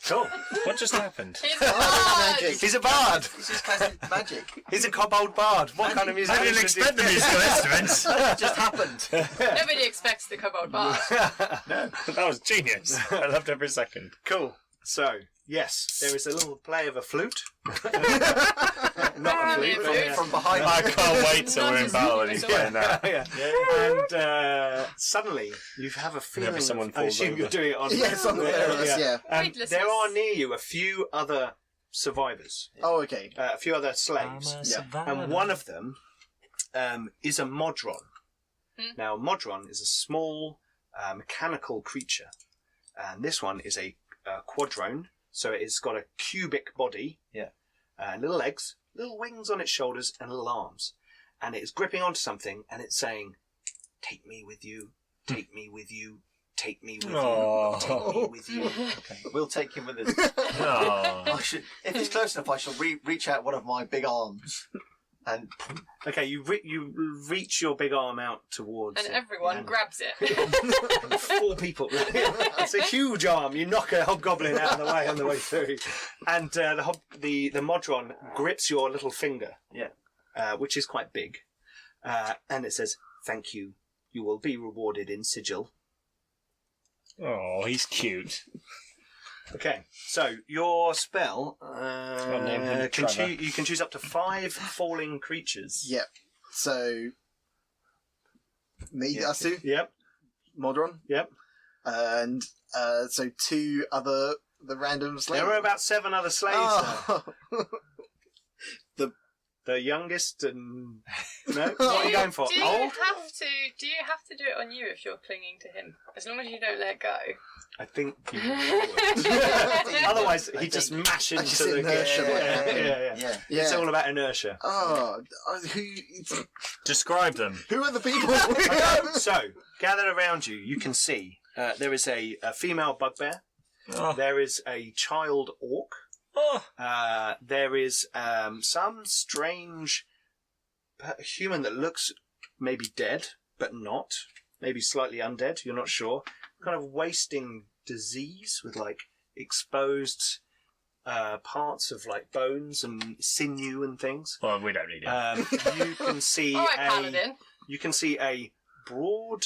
Cool. What just happened? He's Magic. He's a bard. He's just casting magic. He's a kobold bard. What kind of music? I didn't expect the musical instruments. It just happened. Nobody expects the kobold bard. That was genius. I loved every second. Cool. So, yes, there is a little play of a flute. Not a Probably flute. a flute. From behind. I can't wait till we're in battle and he's playing that. Yeah. And suddenly you have a feeling. Maybe someone I falls assume over. you're doing it on. Yes, on the terrace, yeah. Weightlessness. There are near you a few other survivors, Oh, okay. a few other slaves, and one of them is a Modron. Now, Modron is a small mechanical creature, and this one is a quadrone, so it's got a cubic body, little legs, little wings on its shoulders, and little arms, and it is gripping onto something, and it's saying, "Take me with you, take me with you, take me with Aww. you, take me with you." Okay, we'll take him with us. Aw. I should, if he's close enough, I shall reach out one of my big arms and Okay, you reach your big arm out towards And it, everyone and grabs it. 4 people. It's a huge arm. You knock a hobgoblin out of the way on the way through, and the Modron grips your little finger, which is quite big, and it says, "Thank you. You will be rewarded in Sigil." Oh, he's cute. Okay, so your spell name him Trevor. you can choose up to 5 falling creatures. Yep. So, me, us two, Yep. Modron, Yep. and so 2 other, the random slaves. There were about 7 other slaves. Oh. The youngest and no. What are you going for? Do you Old? have to do it on you if you're clinging to him? As long as you don't let go. I think you would. Otherwise, he'd just mash into just the inertia yeah, might yeah, happen. yeah. Yeah. It's all about inertia. Oh, Describe them. who are the people? So, gathered around you, you can see there is a female bugbear. Oh. There is a child orc. Oh. There is some strange human that looks maybe dead, but not. Maybe slightly undead, you're not sure. Kind of wasting disease with like exposed parts of like bones and sinew and things. Well, we don't need it. You can see All right, Paladin. you can see a broad,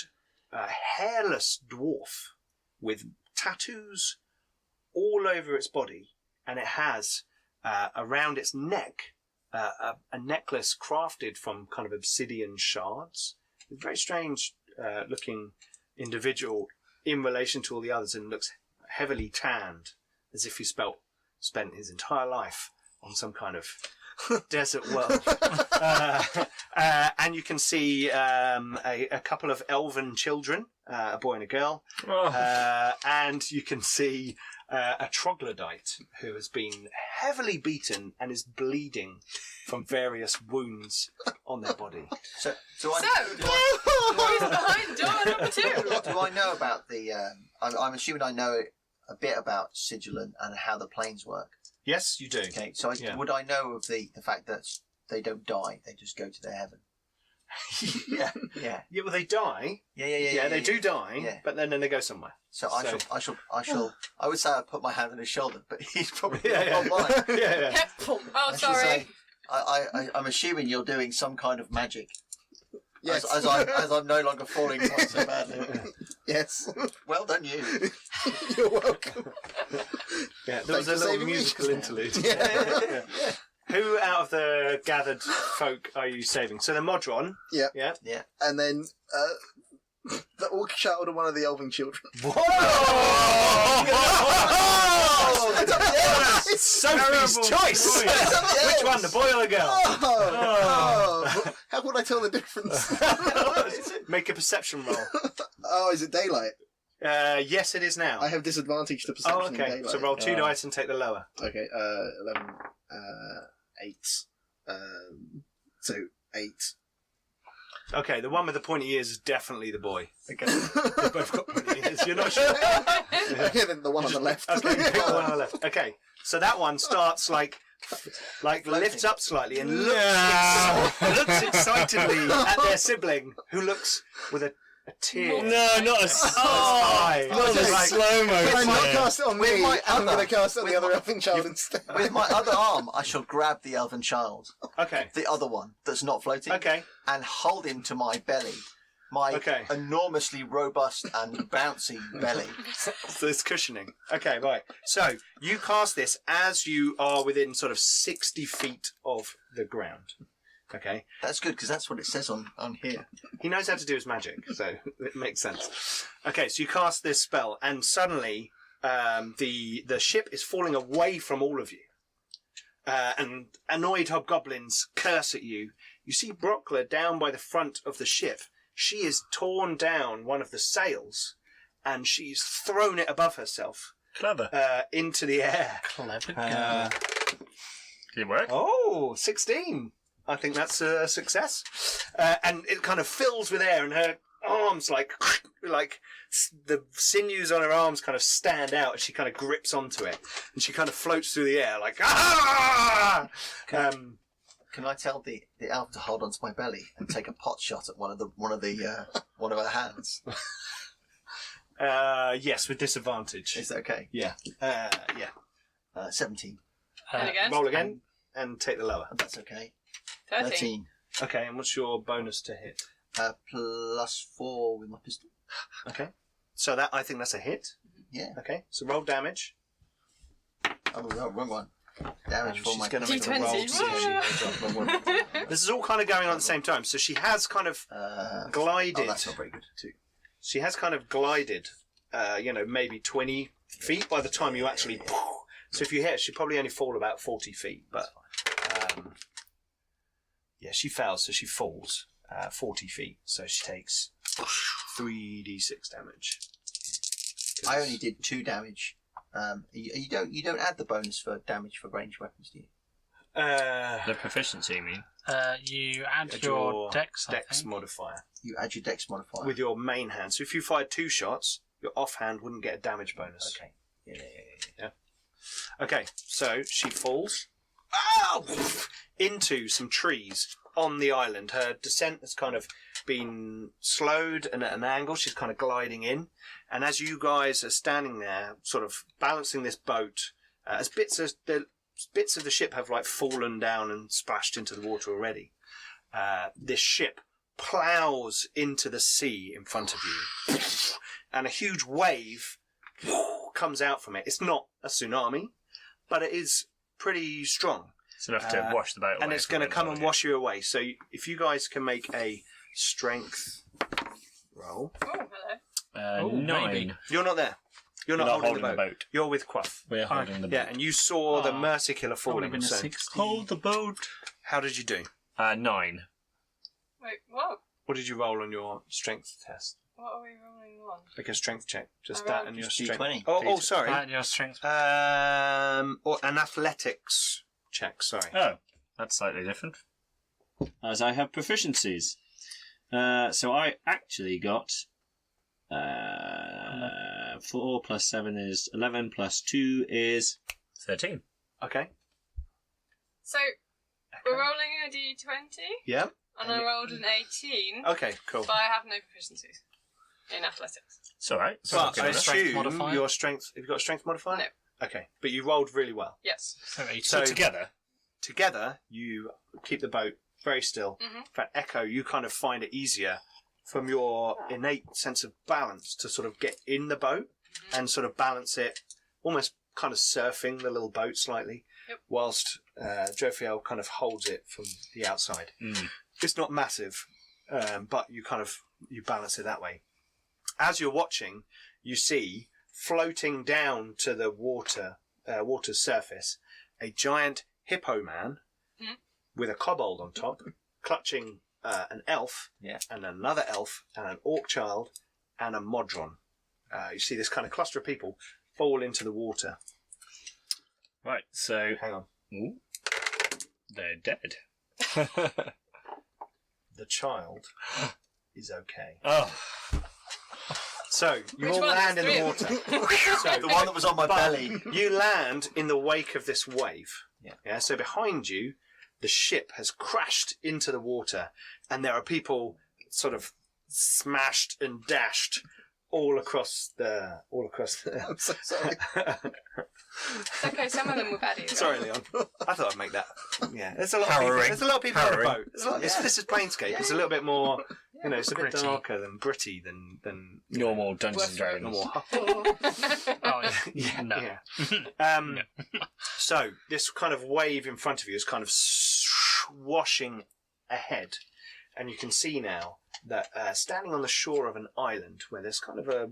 hairless dwarf with tattoos all over its body, and it has around its neck a necklace crafted from kind of obsidian shards. A very strange looking individual in relation to all the others, and looks heavily tanned, as if he spent his entire life on some kind of desert world. And you can see a couple of elven children, a boy and a girl, and you can see a troglodyte who has been heavily beaten and is bleeding from various wounds on their body. So, Who's behind door number 2? do I know about the? I'm assuming I know a bit about Sigil and how the planes work. Yes, you do. Okay, so would I know of the fact that they don't die; they just go to their heaven? Yeah. Yeah. Yeah, well, they die. Yeah. They do die, Yeah. but then they go somewhere. So I shall. I would say I'd put my hand on his shoulder, but he's probably Yeah. online. Yeah. Oh, I should sorry. say, I'm assuming you're doing some kind of magic. Yes. As I'm no longer falling quite so badly. Yes. Well done, you. You're welcome. Yeah, there was a Thanks for little saving me. musical interlude. Yeah. Who out of the gathered folk are you saving? So the Modron. Yeah. Yeah. And then the orc child and one of the elven children. It's Sophie's choice. Which one, the boy or the girl? Oh. How would I tell the difference? Make a perception roll. Oh, is it daylight? Yes, it is now. I have disadvantage to perception Oh, in okay. daylight. So roll 2 dice and take the lower. Okay, 11, 8. So 8. Okay, the one with the pointy ears is definitely the boy. Okay. They've both got pointy ears. You're not sure? Okay, then the one on the left. Okay, pick the one on the left. Okay, so that one starts like lifts up slightly and looks excitedly at their sibling, who looks with a tear. No, not a eye. not a Like- slow If I not motion. cast it on With me, my I'm other- going to cast it on the with other my- elfin child instead. With my other arm, I shall grab the elven child, Okay, the other one that's not floating, okay, and hold him to my belly. My Okay. enormously robust and bouncy belly. so it's cushioning. Okay, right. So you cast this as you are within sort of 60 feet of the ground. Okay, That's good, because that's what it says on here. he knows how to do his magic, so it makes sense. Okay, so you cast this spell, and suddenly the ship is falling away from all of you. And annoyed hobgoblins curse at you. You see Brockler down by the front of the ship. She is torn down one of the sails, and she's thrown it above herself Clever. into the air. Clever girl. Did it work? Oh, 16. I think that's a success. And it kind of fills with air, and her arms, like the sinews on her arms kind of stand out as she kind of grips onto it. And she kind of floats through the air like, ah! Can I tell the elf to hold onto my belly and take a pot shot at one of her hands? Yes, with disadvantage. Is that okay? Yeah. 17. And again? Roll again and take the lower. That's okay. 13. 13. Okay, and what's your bonus to hit? +4 with my pistol. Okay. So that, I think that's a hit. Yeah. Okay, so roll damage. Oh, no, wrong one. Damage for She's my gonna make a roll to see D20. Wrong one. This is all kind of going on at the same time. So she has kind of glided. Oh, that's not very good, too. She has kind of glided, maybe 20 feet by the time you actually... So if you hit, she'd probably only fall about 40 feet. But, she fails, so she falls 40 feet. So she takes 3d6 damage. I only did 2 damage. You don't add the bonus for damage for ranged weapons, do you? The proficiency, you mean? You add Add your dex, I dex think. modifier You add your dex modifier. with your main hand. So if you fired 2 shots, your offhand wouldn't get a damage bonus. Okay. Yeah. Okay, so she falls into some trees on the island. Her descent has kind of been slowed and at an angle. She's kind of gliding in. And as you guys are standing there, sort of balancing this boat, as bits of the ship have like fallen down and splashed into the water already, this ship plows into the sea in front of you. And a huge wave comes out from it. It's not a tsunami, but it is pretty strong. It's enough to wash the boat away. And it's going to come and wash you away. So if you guys can make a strength roll. Oh, hello. 9. maybe. You're not there. You're not holding the boat. You're with Quaff. We're holding the boat. Yeah, and you saw the Oh. Mercy Killer That would have falling. been a So 16. Hold the boat. how did you do? 9. Wait, what? What did you roll on your strength test? What are we rolling on? Like a strength check. Just I that rolled and your just strength. D20. Oh, sorry. Add your strength. Or an athletics check. Sorry. Oh, that's slightly different. As I have proficiencies. So I actually got 4 plus 7 is 11 plus 2 is 13. Okay. So, we're rolling a d20, Yeah. and I rolled an 18, Okay. Cool. but I have no proficiencies in athletics. It's alright. But I strength assume modifier? your strength. Have you got a strength modifier? No. Okay, but you rolled really well. Yes. So 18. So- together. Together, you keep the boat very still. Mhm. In fact, Echo, you kind of find it easier from your innate sense of balance to sort of get in the boat and sort of balance it, almost kind of surfing the little boat slightly, Yep. whilst Jophiel kind of holds it from the outside. Mm. It's not massive, but you balance it that way. As you're watching, you see floating down to the water's surface a giant hippo man Mhm. with a kobold on top, clutching an elf, Yeah. and another elf, and an orc child, and a modron. You see this kind of cluster of people fall into the water. Right, so Hang on. ooh, they're dead. the child is okay. Oh, So you Which all one? land in There's the water. The one that was on my belly. You land in the wake of this wave. Yeah. So behind you, the ship has crashed into the water, and there are people sort of smashed and dashed all across the. I'm so sorry. It's okay, some of them were baddies. Sorry, Leon. I thought I'd make that. Yeah, there's a lot. Harrowing. There's a lot of people on the Harrowing. boat. This is Planescape. It's a little bit more. You know, it's a bit Gritty. darker than gritty than normal Dungeons and Dragons. normal. Oh, Yeah, no. yeah. So this kind of wave in front of you is kind of washing ahead, and you can see now that standing on the shore of an island where there's kind of a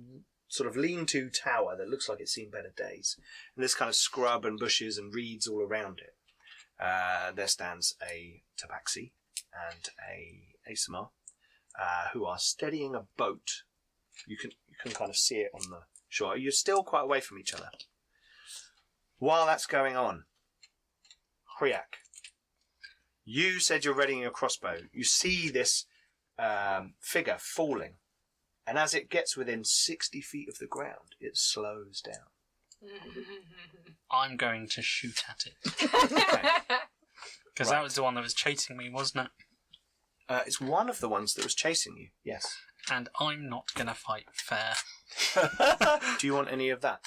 sort of lean-to tower that looks like it's seen better days, and there's kind of scrub and bushes and reeds all around it. There stands a tabaxi and a ASMR who are steadying a boat. You can kind of see it on the shore. You're still quite away from each other. While that's going on, Hriak, you said you're readying your crossbow. You see this figure falling, and as it gets within 60 feet of the ground, it slows down. I'm going to shoot at it. Because that was the one that was chasing me, wasn't it? It's one of the ones that was chasing you, yes. And I'm not going to fight fair. Do you want any of that?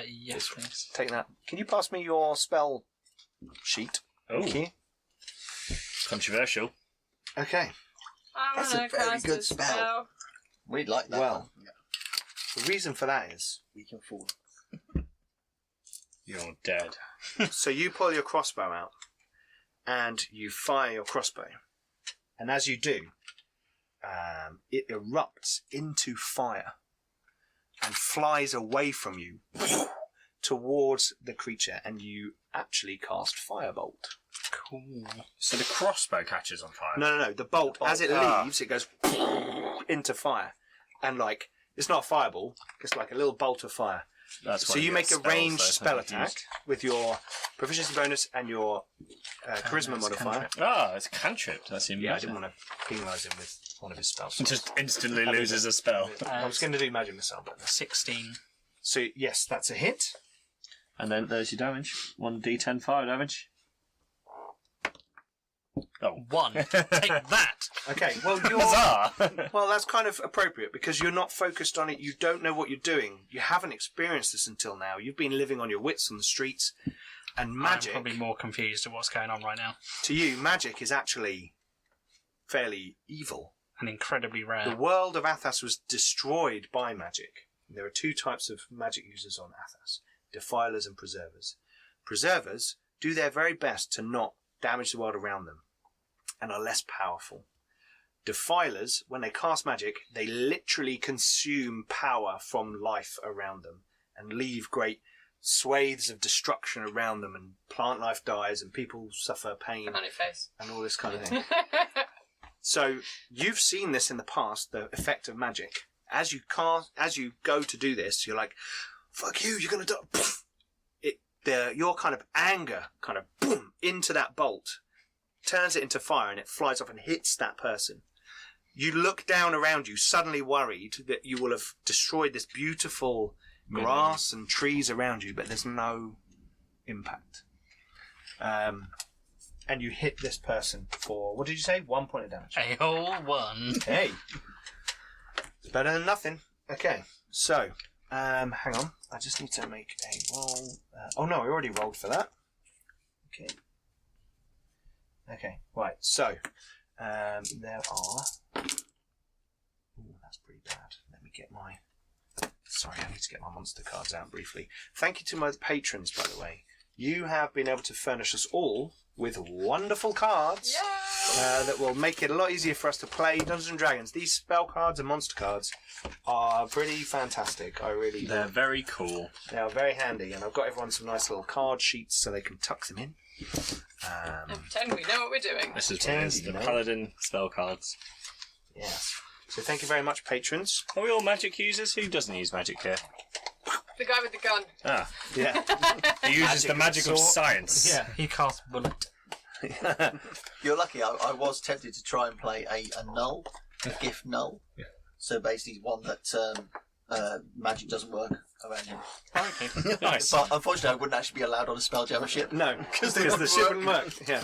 Yes, please. Take that. Can you pass me your spell sheet? Oh, Thank you. controversial. Okay. That's a very good spell. We'd like that. Well, one. the reason for that is We can fall. You're dead. so you pull your crossbow out and you fire your crossbow. And as you do, it erupts into fire and flies away from you towards the creature, and you actually cast Firebolt. Cool. So the crossbow catches on fire. No. The bolt, as it leaves, it goes into fire. And, like, it's not a fireball, it's like a little bolt of fire. That's So one of you your make a spells, ranged though, spell that you've attack with your proficiency bonus and your charisma it's modifier. cantrip. used. Ah, it's a cantrip. That's even Yeah, I better. didn't want to penalise him with one of his spells. Just instantly loses a spell. I was going to do magic missile, but 16. so yes, that's a hit. And then there's your damage. 1d10 fire damage. Oh. 1. Take that! Okay, well you're Huzzah! well that's kind of appropriate because you're not focused on it. You don't know what you're doing. You haven't experienced this until now. You've been living on your wits on the streets, and magic. I'm probably more confused at what's going on right now. To you, magic is actually fairly evil. And incredibly The rare. world of Athas was destroyed by magic. There are two types of magic users on Athas: defilers and preservers. Preservers do their very best to not damage the world around them and are less powerful. Defilers, when they cast magic, they literally consume power from life around them and leave great swathes of destruction around them, and plant life dies and people suffer pain On your face. and all this kind of thing. So you've seen this in the past, the effect of magic. As you go to do this, you're like, "Fuck you! You're gonna die!" Your kind of anger, kind of boom into that bolt, turns it into fire, and it flies off and hits that person. You look down around you, suddenly worried that you will have destroyed this beautiful grass and trees around you, but there's no impact. And you hit this person for, what did you say? 1 point of damage. A whole 1. Hey, it's better than nothing. Okay, so hang on. I just need to make a roll. Oh no, I already rolled for that. Okay, right. So there are. Ooh, that's pretty bad. Let me get my. Sorry, I need to get my monster cards out briefly. Thank you to my patrons, by the way. You have been able to furnish us all with wonderful cards that will make it a lot easier for us to play Dungeons and Dragons. These spell cards and monster cards are pretty fantastic. They're very cool. They are very handy, and I've got everyone some nice little card sheets so they can tuck them in. And pretend we know what we're doing. This is Pretend the you know. Paladin spell cards. Yes. So thank you very much, patrons. Are we all magic users? Who doesn't use magic here? The guy with the gun. Ah, Yeah. he uses the magic of sword. science. Yeah. He cast Bullet. You're lucky. I was tempted to try and play a null, a gift null. Yeah. So basically one that magic doesn't work around him. Okay. Nice. But unfortunately, I wouldn't actually be allowed on a Spelljammer ship. No, because the ship wouldn't work. Yeah.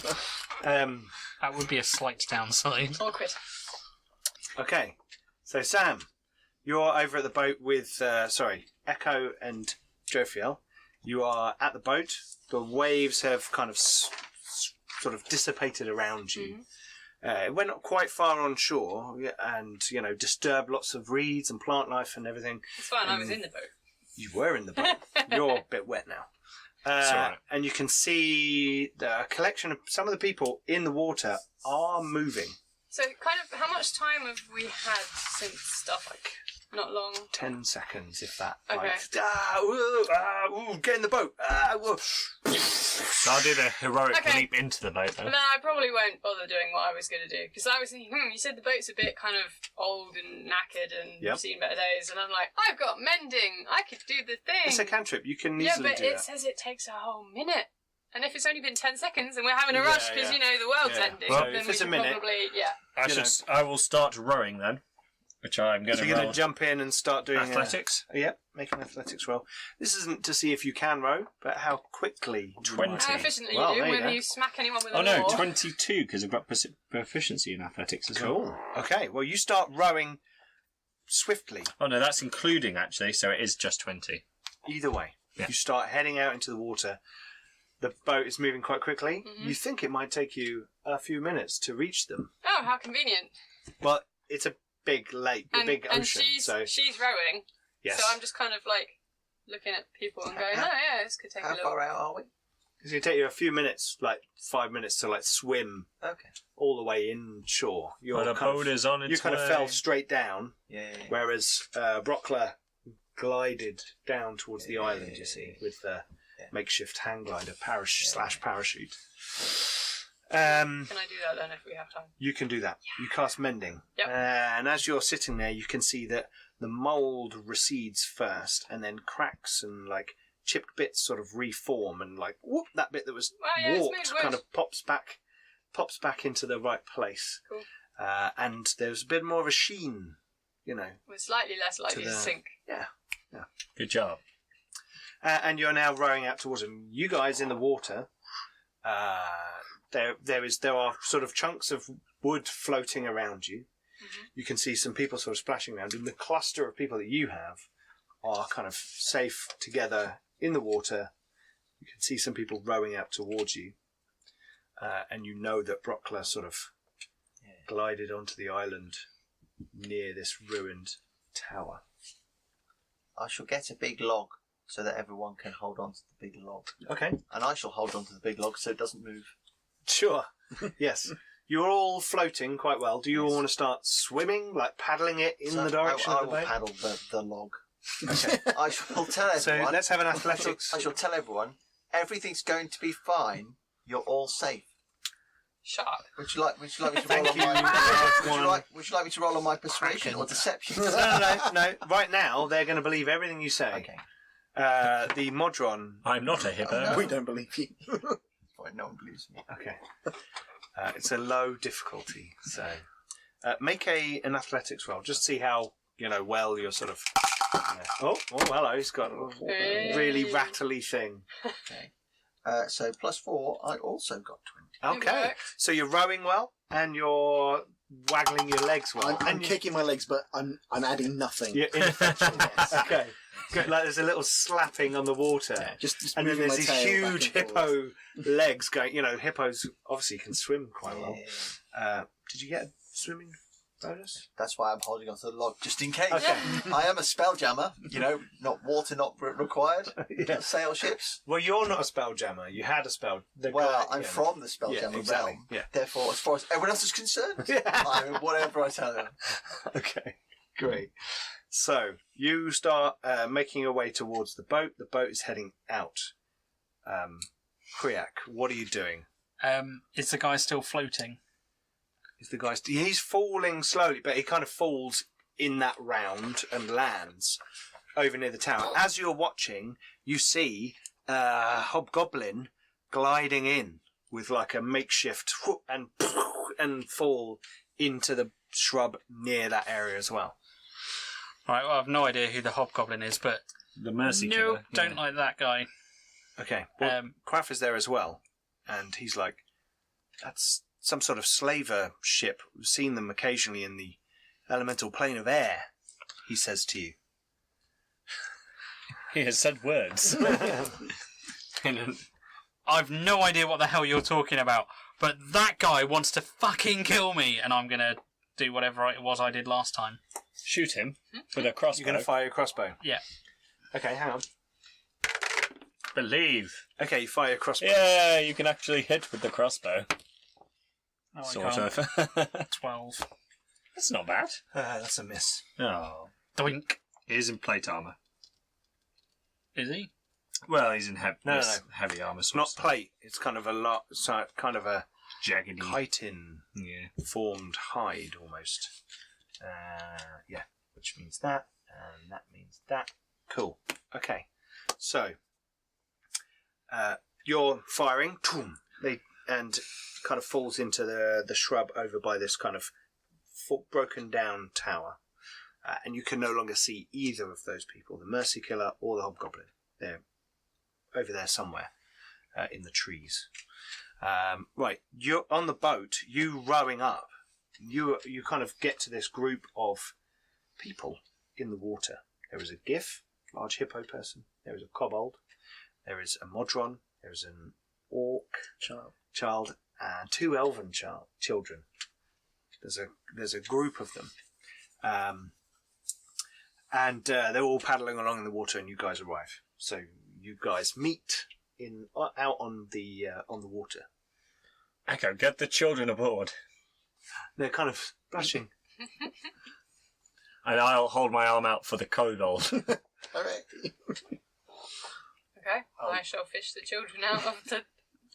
That would be a slight downside. Awkward. Okay. So, Sam, you're over at the boat with, Echo and Jophiel. You are at the boat. The waves have kind of sort of dissipated around you. It went quite far on shore and, disturbed lots of reeds and plant life and everything. It's fine, I was in the boat. You were in the boat. You're a bit wet now. It's all right. And you can see the collection of some of the people in the water are moving. So, kind of, how much time have we had since stuff? Not long. 10 seconds, if that. Okay. Get in the boat. So I'll do the heroic Okay. leap into the boat then. No, I probably won't bother doing what I was going to do. Because I was thinking, you said the boat's a bit kind of old and knackered and Yep. seen better days. And I'm like, I've got mending. I could do the thing. It's a cantrip. You can Yeah, easily but do it that. says it takes a whole minute. And if it's only been 10 seconds and we're having a Yeah, rush because, yeah. the world's Yeah. ending, Well, then if we it's a should minute- probably, I will start rowing then, which I'm going So to you're roll. going to jump in and start doing Athletics. Yep, make an athletics roll. This isn't to see if you can row, but how quickly. you 20. might. How efficiently Well, you there do you when go. you smack anyone with Oh an no, oar. 22 because I've got proficiency in athletics as well. Cool. Okay, well, you start rowing swiftly. Oh no, that's including actually, so it is just 20. Either way, Yeah. you start heading out into the water. The boat is moving quite quickly. Mhm. You think it might take you a few minutes to reach them. Oh, how convenient. Well, it's a big lake, a big and ocean. she's So rowing, yes, so I'm just kind of looking at people and going, oh yeah, this could take a How little. far out are we? it's going to take you a few minutes, like 5 minutes, to swim Okay. all the way inshore. But the boat is on its You kind way. of fell straight down, Yeah. whereas Brockler glided down towards the island. You see, with the makeshift hang glider, parachute. Can I do that then if we have time? You can do that. You cast Mending. Yep. And as you're sitting there, you can see that the mould recedes first, and then cracks and chipped bits sort of reform, and whoop, that bit that was Well, yeah, it's warped made kind wood. of pops back into the right place. Cool. And there's a bit more of a sheen, We're slightly less likely To to the- sink. Good job. And you're now rowing out towards them. You guys in the water, there are sort of chunks of wood floating around you. Mhm. You can see some people sort of splashing around, and the cluster of people that you have are kind of safe together in the water. You can see some people rowing out towards you, and you know that Brockler sort of glided onto the island near this ruined tower. I shall get a big log so that everyone can hold on to the big log. Okay, And I shall hold on to the big log so it doesn't move. sure. Yes, you're all floating quite well. Do you all want to start swimming, paddling it in So the direction I of the will boat? paddle the log. Okay. I shall tell everyone. So let's have an athletics. I shall tell everyone everything's going to be fine. You're all safe. Shut up. Would you like me to roll Thank on you, my? everyone. Would you like me to roll on my persuasion or deception? No. Right now, they're going to believe everything you say. Okay. The Modron. I'm not a hippo. Oh, no. We don't believe you. Fine, no one believes me. Okay. It's a low difficulty, so make an athletics roll. Just see how well you're sort of. Oh, hello! He's got a really rattly thing. Okay. So +4, I also got 20. It Okay, worked. so you're rowing well, and you're waggling your legs well. I'm and kicking my legs, but I'm adding nothing. You're ineffectual. Okay. Good. There's a little slapping on the water. Just And then moving there's my these tail back huge and forward. hippo legs going. Hippos obviously can swim quite well. Yeah. Did you get a swimming bonus? That's why I'm holding onto the log, just in case. Okay. I am a spelljammer, not water not required. Yeah. Sail ships. Well, you're not a spelljammer. You had a spell. Well, I'm from the spelljammer exactly. realm. Yeah. Therefore, as far as everyone else is concerned, I'm whatever I tell them. Okay. Great. So you start making your way towards the boat. The boat is heading out. Kriak, what are you doing? Is the guy still floating? Is the guy? He's falling slowly, but he kind of falls in that round and lands over near the tower. As you're watching, you see Hobgoblin gliding in with like a makeshift and fall into the shrub near that area as well. Right, well, I've no idea who the hobgoblin is, but The mercy no, killer. don't like that guy. Okay, well, Quaff is there as well, and he's like, that's some sort of slaver ship. We've seen them occasionally in the elemental plane of air, he says to you. He has said words. I've no idea what the hell you're talking about, but that guy wants to fucking kill me, and I'm gonna do whatever it was I did last time. Shoot him with a crossbow. You're going to fire your crossbow? Yeah. Okay, hang on. Believe. Okay, you fire your crossbow. Yeah, you can actually hit with the crossbow. Oh, I Sort can't. of. 12. That's not bad. That's a miss. Oh. Doink. He is in plate armour. Is he? Well, he's in No. heavy armour. It's not plate. It's kind of a lot. So kind of a jaggedy. chitin formed hide almost. Yeah, which means that, and that means that. Cool. Okay, so you're firing, and kind of falls into the shrub over by this kind of broken down tower, and you can no longer see either of those people, the Mercy Killer or the Hobgoblin. They're over there somewhere in the trees. Right, you're on the boat. You rowing up. You kind of get to this group of people in the water. There is a Gif, large hippo person. There is a kobold. There is a modron. There is an orc child, and 2 elven children. There's a group of them, and they're all paddling along in the water. And you guys arrive. So you guys meet out on the water. Echo, get the children aboard. They're kind of splashing. And I'll hold my arm out for the kobold. Alright. Okay, I shall fish the children out of the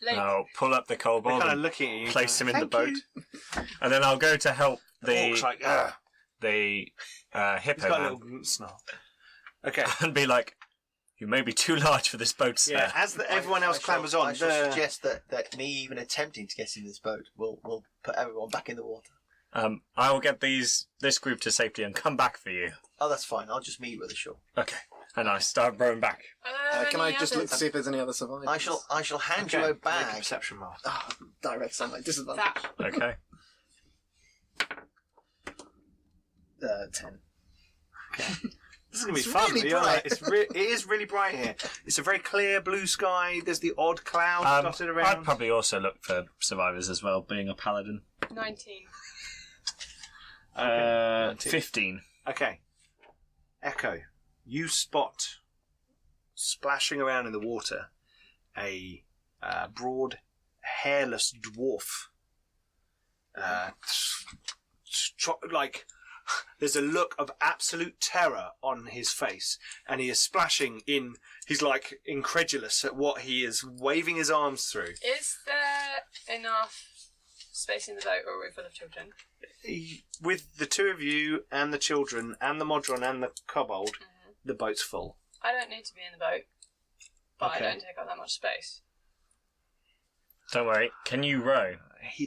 lake. I'll pull up the They're kobold kind of and looking at you. place him in the Thank boat. you. And then I'll go to help The orc's like, "Ugh." the He's hippo got a man little snarl. Okay. and be like, you may be too large for this boat, sir. Yeah, as everyone else clambers on, I shall suggest that me even attempting to get in this boat will put everyone back in the water. I will get this group to safety and come back for you. Oh, that's fine. I'll just meet you at the shore. Okay. And I start rowing back. Can I just look to see if there's any other survivors? I shall hand you a Make a bag. perception roll. Ah, direct sunlight disadvantage. That. Okay. 10. This is gonna be It's fun. really You're bright. like, it is really bright here. It's a very clear blue sky. There's the odd cloud dotted around. I'd probably also look for survivors as well, being a paladin. 19. 15. Okay. Echo, you spot splashing around in the water a broad, hairless dwarf. Like, there's a look of absolute terror on his face, and he is splashing in. He's like incredulous at what he is waving his arms through. Is there enough space in the boat, or are we full of children? With the 2 of you and the children and the modron and the kobold, the boat's full. I don't need to be in the boat, but Okay. I don't take up that much space. Don't worry. Can you row?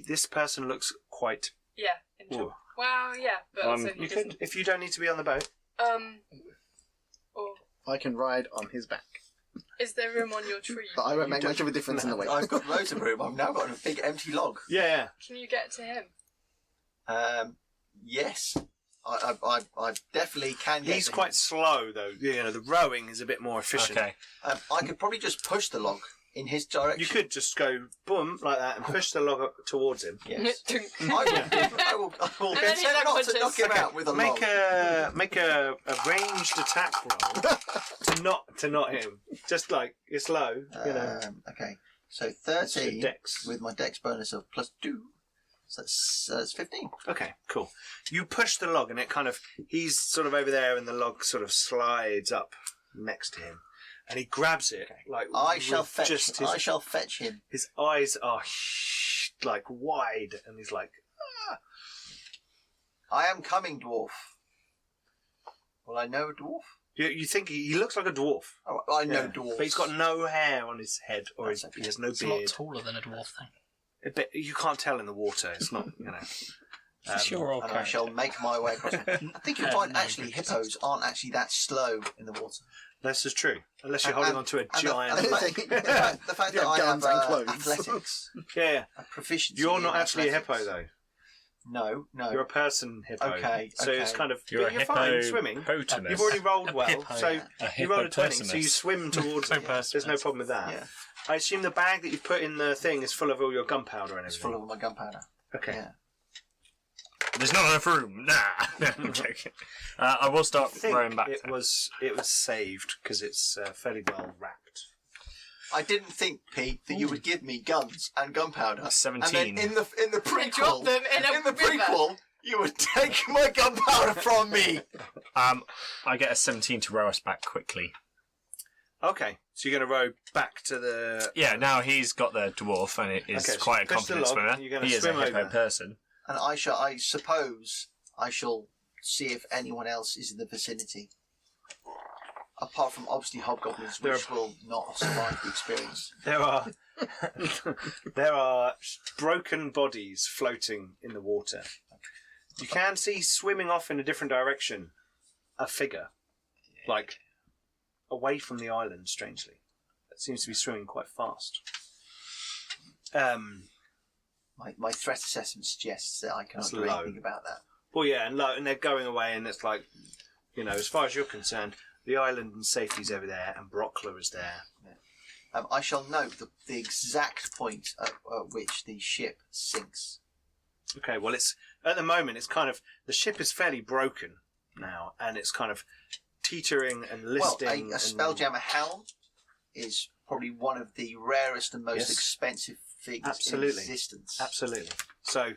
This person looks quite. Yeah, enjoy. Ooh. Well, yeah, but also he You doesn't. could, if you don't need to be on the boat. Or I can ride on his back. is there room on your tree? But I won't make much of a difference in the weight. I've got loads of room. I've now got a big empty log. Yeah. Can you get to him? Yes, I definitely can. Get He's to quite him. slow though. You know, the rowing is a bit more efficient. Okay. I could probably just push the log in his direction. You could just go boom like that and push the log up towards him. Yes. Dunk. I will And then he try not to punches. knock him out with a log. Make a ranged attack roll to not him. Just like it's low, you know. Okay, so That's your 13 dex. with my dex bonus of +2. So that's 15. Okay, cool. You push the log and it kind of he's sort of over there and the log sort of slides up next to him. And he grabs it like I shall with fetch. just his, I shall fetch him. his eyes are like wide and he's like I am coming, dwarf. Well, I know a dwarf. you think he looks like a dwarf. Oh, I know Yeah. dwarves. But he's got no hair on his head or he has no It's a lot beard. taller than a dwarf thing. a bit. You can't tell in the water. It's not, you know. Sure, And I shall make my way across. I think you'll find actually hippos aren't actually that slow in the water. This is true, unless you're holding onto a giant. The fact that I have guns and clothes. athletics, Yeah, proficiency. you're in not actually a athletics. hippo though. No. You're a person hippo. Okay, So it's okay. kind of. You're but a you're fine hippo swimming. potamus. You've already rolled well, hippo. so A you rolled a 20, so you hippopotamus. swim towards it. There's no problem with that. Yeah, I assume the bag that you've put in the thing is full of all your gunpowder and it's everything. full of my gunpowder. Okay. Yeah. There's not enough room. Nah. I'm joking. I will I start think rowing back. it was saved because it's fairly well wrapped. I didn't think, Pete, that you would give me guns and gunpowder. 17. And then in the You drop prequel, them in a the river. prequel, you would take my gunpowder from me. I get a 17 to row us back quickly. Okay, so you're going to row back to the. Yeah, now he's got the dwarf, and it is Okay, so quite a push the confident log, swimmer. you're gonna He is a swim hippo over. person. And I suppose I shall see if anyone else is in the vicinity. Apart from obviously hobgoblins, There which will not survive the experience. There are broken bodies floating in the water. You can see swimming off in a different direction a figure, like away from the island. Strangely, it seems to be swimming quite fast. My threat assessment suggests that I cannot That's do low. anything about that. Well, yeah, and they're going away, and it's like, you know, as far as you're concerned, the island and safety's over there, and Brockler is there. I shall note the exact point at which the ship sinks. Okay, well, it's at the moment it's kind of the ship is fairly broken now, and it's kind of teetering and listing. Well, a Spelljammer helm is probably one of the rarest and most Yes. expensive things Absolutely. in existence. Absolutely. So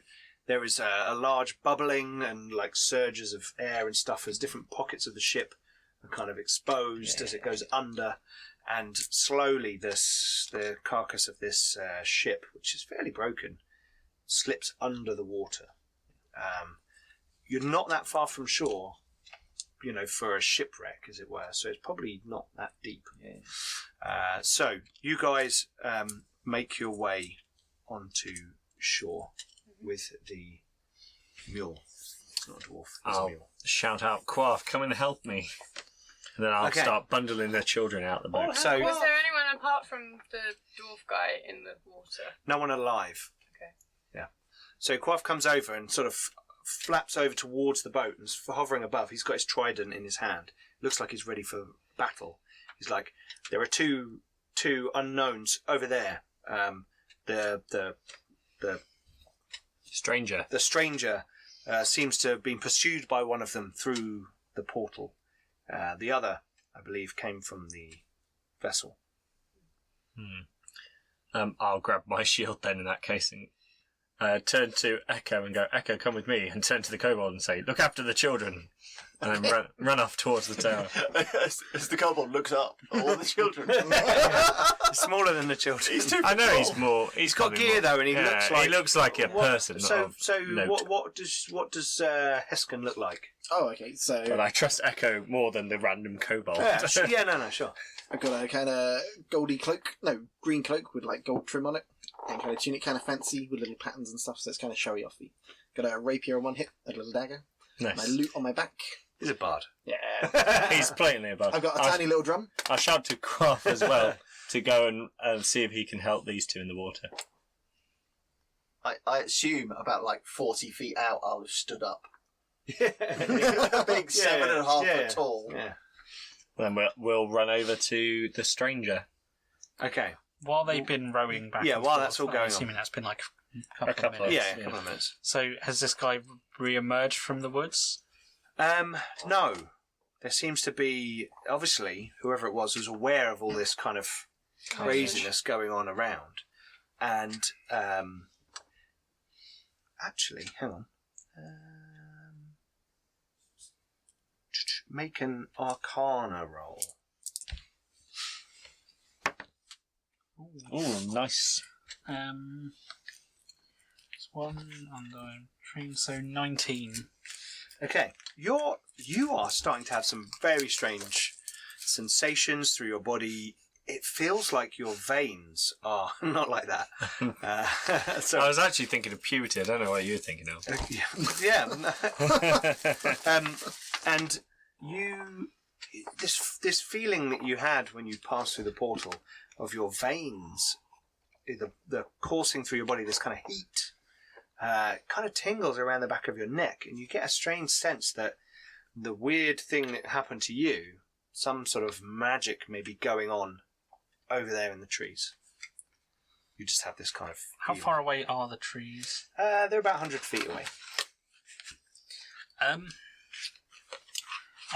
there is a large bubbling and like surges of air and stuff as different pockets of the ship are kind of exposed as it goes under, and slowly the carcass of this ship, which is fairly broken, slips under the water. You're not that far from shore, you know, for a shipwreck, as it were, so it's probably not that deep. So you guys make your way onto shore with the mule. It's not a dwarf, it's a I'll mule. shout out, Quaff, come and help me. And then I'll Okay. start bundling the children out the boat. So Was there anyone apart from the dwarf guy in the water? no one alive. Okay. Yeah. So Quaff comes over and sort of flaps over towards the boat and is hovering above. He's got his trident in his hand. Looks like he's ready for battle. He's like, there are two unknowns over there. The Stranger. stranger seems to have been pursued by one of them through the portal. The other, I believe, came from the vessel. I'll grab my shield then in that case and turn to Echo and go, Echo, come with me, and turn to the kobold and say, look after the children, and then run off towards the tower. As the kobold looks up at all the children. He's smaller than the children. He's too I know tall. he's more. He's got probably gear more- though, and he looks like a person. So, of so note. what does Heskin look like? Oh, okay. So But I trust Echo more than the random kobold. No, sure. I've got a kind of green cloak with like gold trim on it, and kind of tunic, kind of fancy with little patterns and stuff. So it's kind of showy offy. Got a rapier on one hip, a little dagger, my Nice. loot on my back. He's a bard. Yeah. He's blatantly above. I've got a tiny little drum. I'll shout to Quaff as well to go and see if he can help these two in the water. I assume about like 40 feet out I'll have stood up. Yeah. A big 7.5 yeah. foot tall. Yeah. Then we'll run over to the stranger. Okay. While they've been rowing back, Yeah, and while forth, that's all I'm going on. assuming that's been like a A couple couple of of- minutes. Yeah, a couple of minutes. So has this guy re-emerged from the woods? No. There seems to be, obviously, whoever it was aware of all this kind of craziness going on around. And, actually, hang on. Make an Arcana roll. Oh, nice. It's one under train, so 19. Okay, you are starting to have some very strange sensations through your body. it feels like your veins are not like that. So I was actually thinking of puberty. I don't know what you were thinking of. yeah. And you, this feeling that you had when you passed through the portal of your veins, the coursing through your body, this kind of heat, kind of tingles around the back of your neck, and you get a strange sense that the weird thing that happened to you, some sort of magic may be going on over there in the trees. You just have this kind of How far away are the trees? They're about 100 feet away.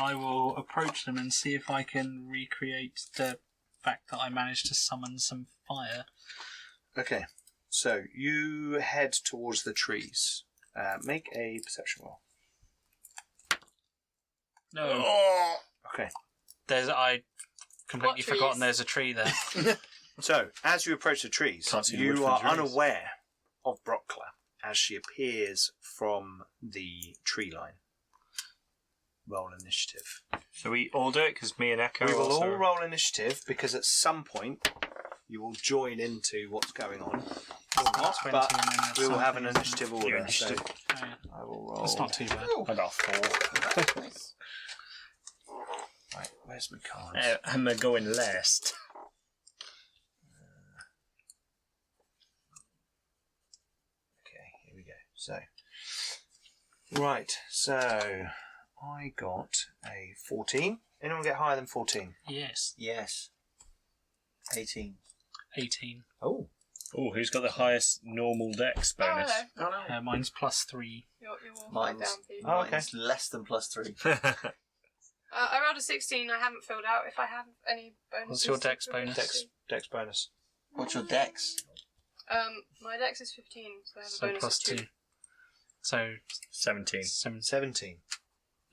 I will approach them and see if I can recreate the fact that I managed to summon some fire. Okay, so you head towards the trees. Make a perception roll. No. Okay. I completely What forgotten trees? there's a tree there. So, as you approach the trees, Can't see the wood you from are the trees. unaware of Brockler as she appears from the tree line. Roll initiative. So we all do it because me and Echo. We will also... all roll initiative because at some point you will join into what's going on. Or not, 20 but and then there's we will have an something, initiative Yeah, order. initiative. Oh, yeah. So I will roll. That's not too bad. I got 4. Nice. Right, where's my cards? I'm going last. Okay, here we go. So, right, so I got a 14. Anyone get higher than 14? Yes. Yes. 18. 18. Oh. Oh, who's got the highest normal dex Oh, bonus? hello. Oh no. Mine's +3. You're all Mine's- down, Pete. Oh, okay. Mine's less than +3. I rolled a 16. I haven't filled out if I have any bonuses. What's your dex to bonus? Dex bonus. What's your dex? My dex is 15, so I have a So bonus of 2. +2. So 17. 17.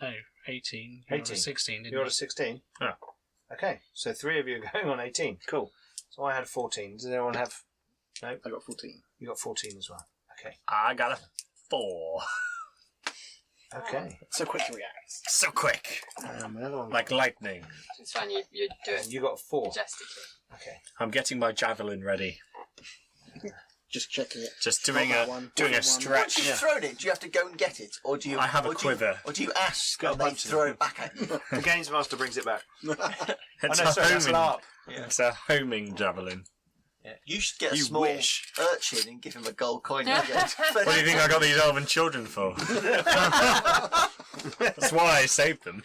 No, 18. You rolled a 18. 16, didn't You got a 16? Oh. Okay, so 3 of you are going on 18. Cool. So I had 14. Does anyone have... No? I got 14. You got 14 as well. Okay. I got a 4. Okay. So quick to react. So quick. Another one. Like lightning. It's fine, you do it And you got a 4. majestically. Okay. I'm getting my javelin ready. Just checking it. Just doing Not a that one. doing a Once stretch. Once you've thrown it, do you have to go and get it, or do you? I have a or do quiver. or do you ask Got a and they bunch of throw them. it back at you? The Games Master brings it back. It's Oh, no, sorry, that's a an homing. ARP. It's a homing javelin. Yeah. You should get a You small wish. urchin and give him a gold coin. What What do you think I got these elven children for? That's why I saved them.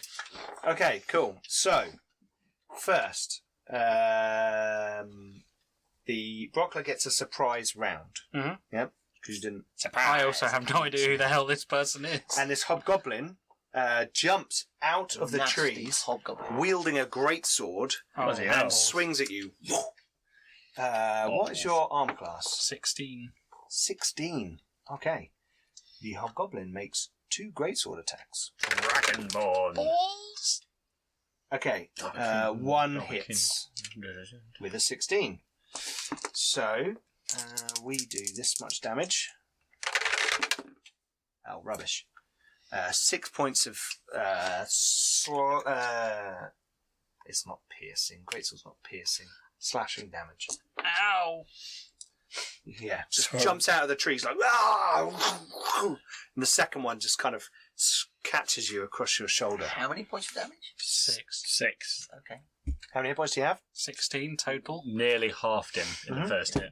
Okay, cool. So, first, the Brockler gets a surprise round. Mhm. Yep, because you didn't. I also have no idea who the hell this person is. And this hobgoblin jumps out of the Nasty trees, hobgoblin. wielding a great sword, Bloody and hell. swings at you. What is your armor class? 16. 16. Okay. The hobgoblin makes 2 greatsword attacks. Dragonborn. Balls! Okay, one hits with a 16. So, we do this much damage. Oh, rubbish. 6 points of... it's not piercing. Greatsword's not piercing. Slashing damage. Ow! Yeah, just Sorry. jumps out of the trees like... "Ah!" And the second one just kind of catches you across your shoulder. How many points of damage? 6. 6. Okay. How many hit points do you have? 16 total. Nearly halved him in the first hit.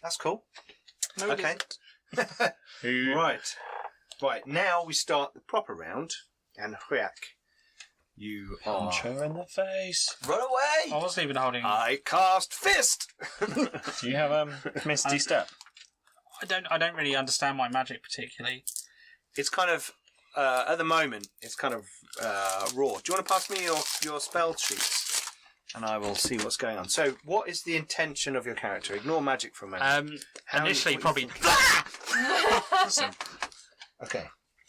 That's cool. No, it Okay. isn't. Who? Right, now we start the proper round, and Hriak, you are... Punch her in the face. Run away! I wasn't even holding... I cast Fist! Do you have Misty Step? I don't really understand my magic particularly. It's kind of, at the moment, it's kind of raw. Do you want to pass me your spell sheets? And I will see what's going on. So, what is the intention of your character? Ignore magic for a moment. How Initially, what probably... you think- Okay.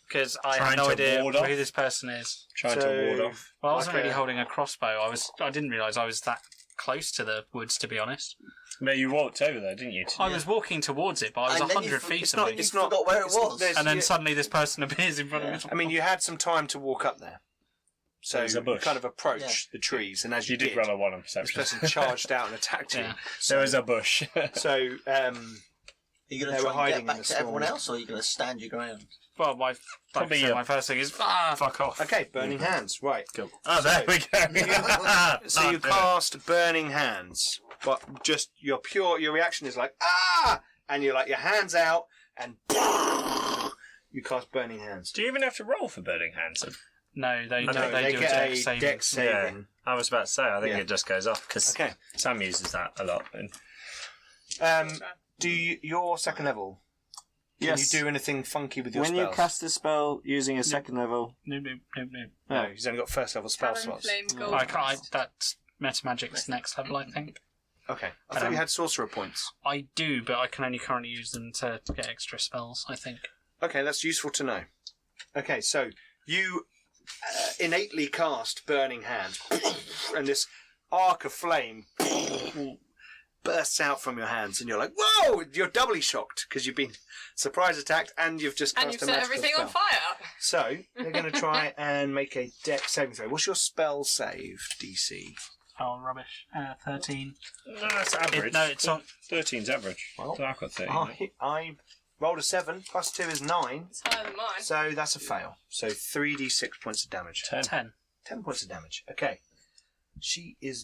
Because I Trying have no to idea ward who off? this person is. Trying So- to ward off. Well, I wasn't Like really a- holding a crossbow. I didn't realise I was that close to the woods, to be honest. No, you walked over there, didn't you? I was walking towards it, but I was And then 100 you feet it's away. not- it's not- forgot where it it's not- was. there's- And then you- suddenly this person appears in front of me. I mean, you had some time to walk up there. So There's a you bush. kind of approach the trees, and as you, You did roll a 1 on this perception. person charged out and attacked you. Yeah. There is a bush. So, Are you going They to were try and hiding get in back the to everyone storm. else, or are you going to stand your ground? Well, Probably my first thing is fuck off. okay, burning hands. Right. Oh, there we go. So you cast burning hands, but just your reaction is like and you're like your hands out, and you cast burning hands. Do you even have to roll for burning hands? No, they No, do they a get deck a saving. deck saving. I was about to say, I think Yeah. it just goes off because Okay. Sam uses that a lot. And Do your second level? Can you do anything funky with your when spells? you cast a spell using a second level, No. No, he's only got first level spell Cavern slots. Flame Gold. I can't. That's Metamagic's next level, I think. Okay, I thought you had sorcerer points. I do, but I can only currently use them to get extra spells, I think. Okay, that's useful to know. Okay, so you innately cast Burning Hands, and this arc of flame bursts out from your hands, and you're like, whoa! You're doubly shocked because you've been surprise attacked and you've just cast And you've a set magical everything spell. on fire. So, they're going to try and make a deck saving throw. What's your spell save, DC? Oh, rubbish. 13. no, that's average. It's on. 13's average. Well, So I've got 13. I rolled a 7, plus 2 is 9, It's higher than mine. so that's a fail. So 3d6 points of damage. 10. 10 points of damage. Okay. She is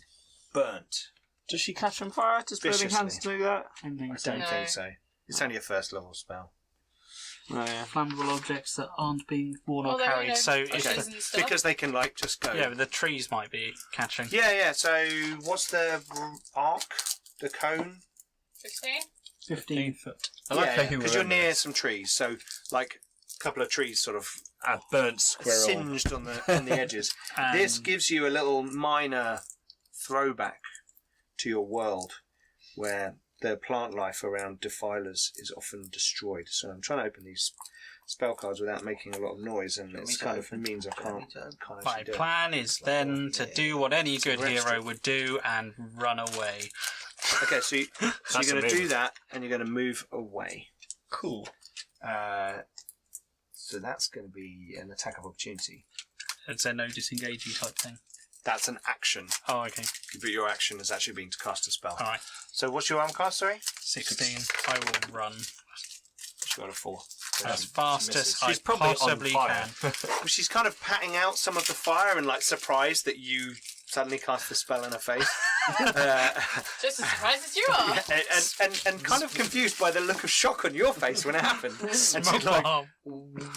burnt. Does she catch on fire? Does burning Viciously. hands do that? I think I so. don't No. think so. It's only a first level spell. Oh yeah. Flammable objects that aren't being worn Well, or they're, carried. you know, So if bushes the, and stuff. Because they can, like, just go. yeah, but the trees might be catching. Yeah. So, what's the arc? The cone? 16? 15 foot. I like how you because you're remember near this. some trees. So, like, a couple of trees sort of A burnt squirrel. singed on the edges. This gives you a little minor throwback to your world where the plant life around defilers is often destroyed. So I'm trying to open these spell cards without making a lot of noise, and Do you want it's me to kind of open? means I Do you want can't me to open? My actually do it. plan is then to do what any good Rest hero it. would do and run away. Okay, so, so That's you're going to a do move. that, and you're going to move away. Cool. So that's going to be an attack of opportunity. It's a no disengaging type thing. That's an action, Oh, okay. but your action has actually been to cast a spell. Alright. So what's your arm cast, sorry? 16. I will run She's got a 4. as fast as misses. I She's probably on possibly fire. can. Well, she's kind of patting out some of the fire and like surprised that you suddenly cast the spell in her face. Just as surprised as you are. and kind of confused by the look of shock on your face when it happened. And she like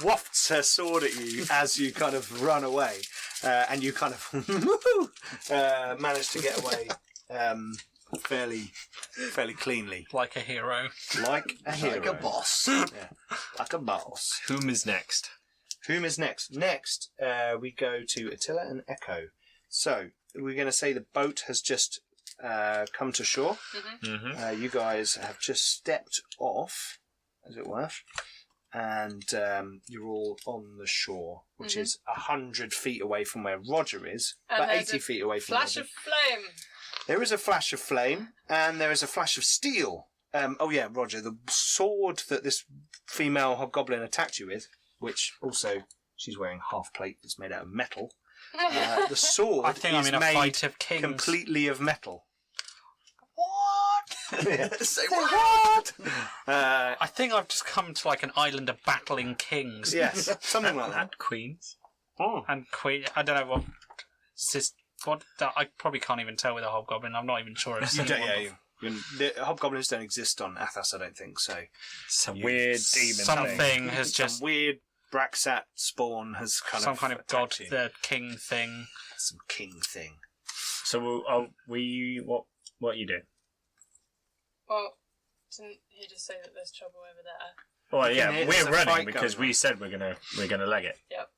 wafts her sword at you as you kind of run away, and you kind of manage to get away fairly cleanly, Like a hero. like a hero, Like a boss. like a boss. Whom is next? Whom is next? Next, we go to Attila and Echo. So we're going to say the boat has just come to shore. Mm-hmm. You guys have just stepped off, as it were, and you're all on the shore, which is 100 feet away from where Roger is, And but there's 80 a feet away from Flash Roger. of flame. There is a flash of flame, and there is a flash of steel. Oh yeah, Roger, the sword that this female hobgoblin attacked you with, which also she's wearing half plate that's made out of metal. The sword I think I'm is in a made fight of kings. completely of metal. What? Say What? I think I've just come to like an island of battling kings. Yes, something like that. And queens. Oh. And queen. I don't know what. It's just, what? I probably can't even tell with a hobgoblin. I'm not even sure if You it's don't, the hobgoblins don't exist on Athos, I don't think so. Some weird demon something thing. has Some just weird Braxat spawn has some kind of god, attacked you. the king thing. Some king thing. So what you do? Well, didn't he just say that there's trouble over there? Well, You can hear yeah, there's we're a running fight because going on. we said we're gonna leg it. Yep.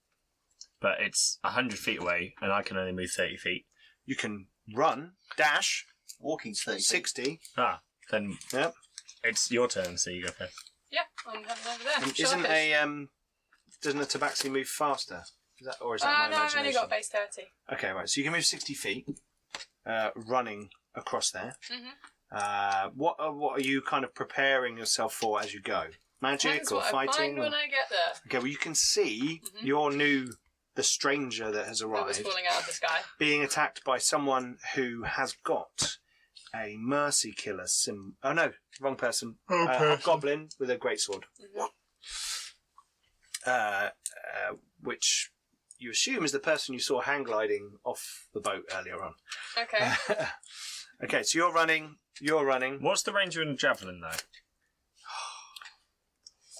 But it's 100 feet away, and I can only move 30 feet. You can run, dash, Walking's 30. 60. Ah, then Yep. it's your turn, so you go first. Yeah, I'm heading over there. And Shall I doesn't a tabaxi move faster? Is that push? my No, I've imagination? only got base 30. Okay, right. So you can move 60 feet, running across there. Mhm. What are you kind of preparing yourself for as you go? Magic Depends or what I fighting? find when I get there. Okay, well you can see your new the stranger that has That was arrived falling out of the sky. being attacked by someone who has got a mercy killer Oh no, wrong person. A goblin with a greatsword. Which you assume is the person you saw hang gliding off the boat earlier on. Okay. Okay, so you're running. What's the range of a javelin, though?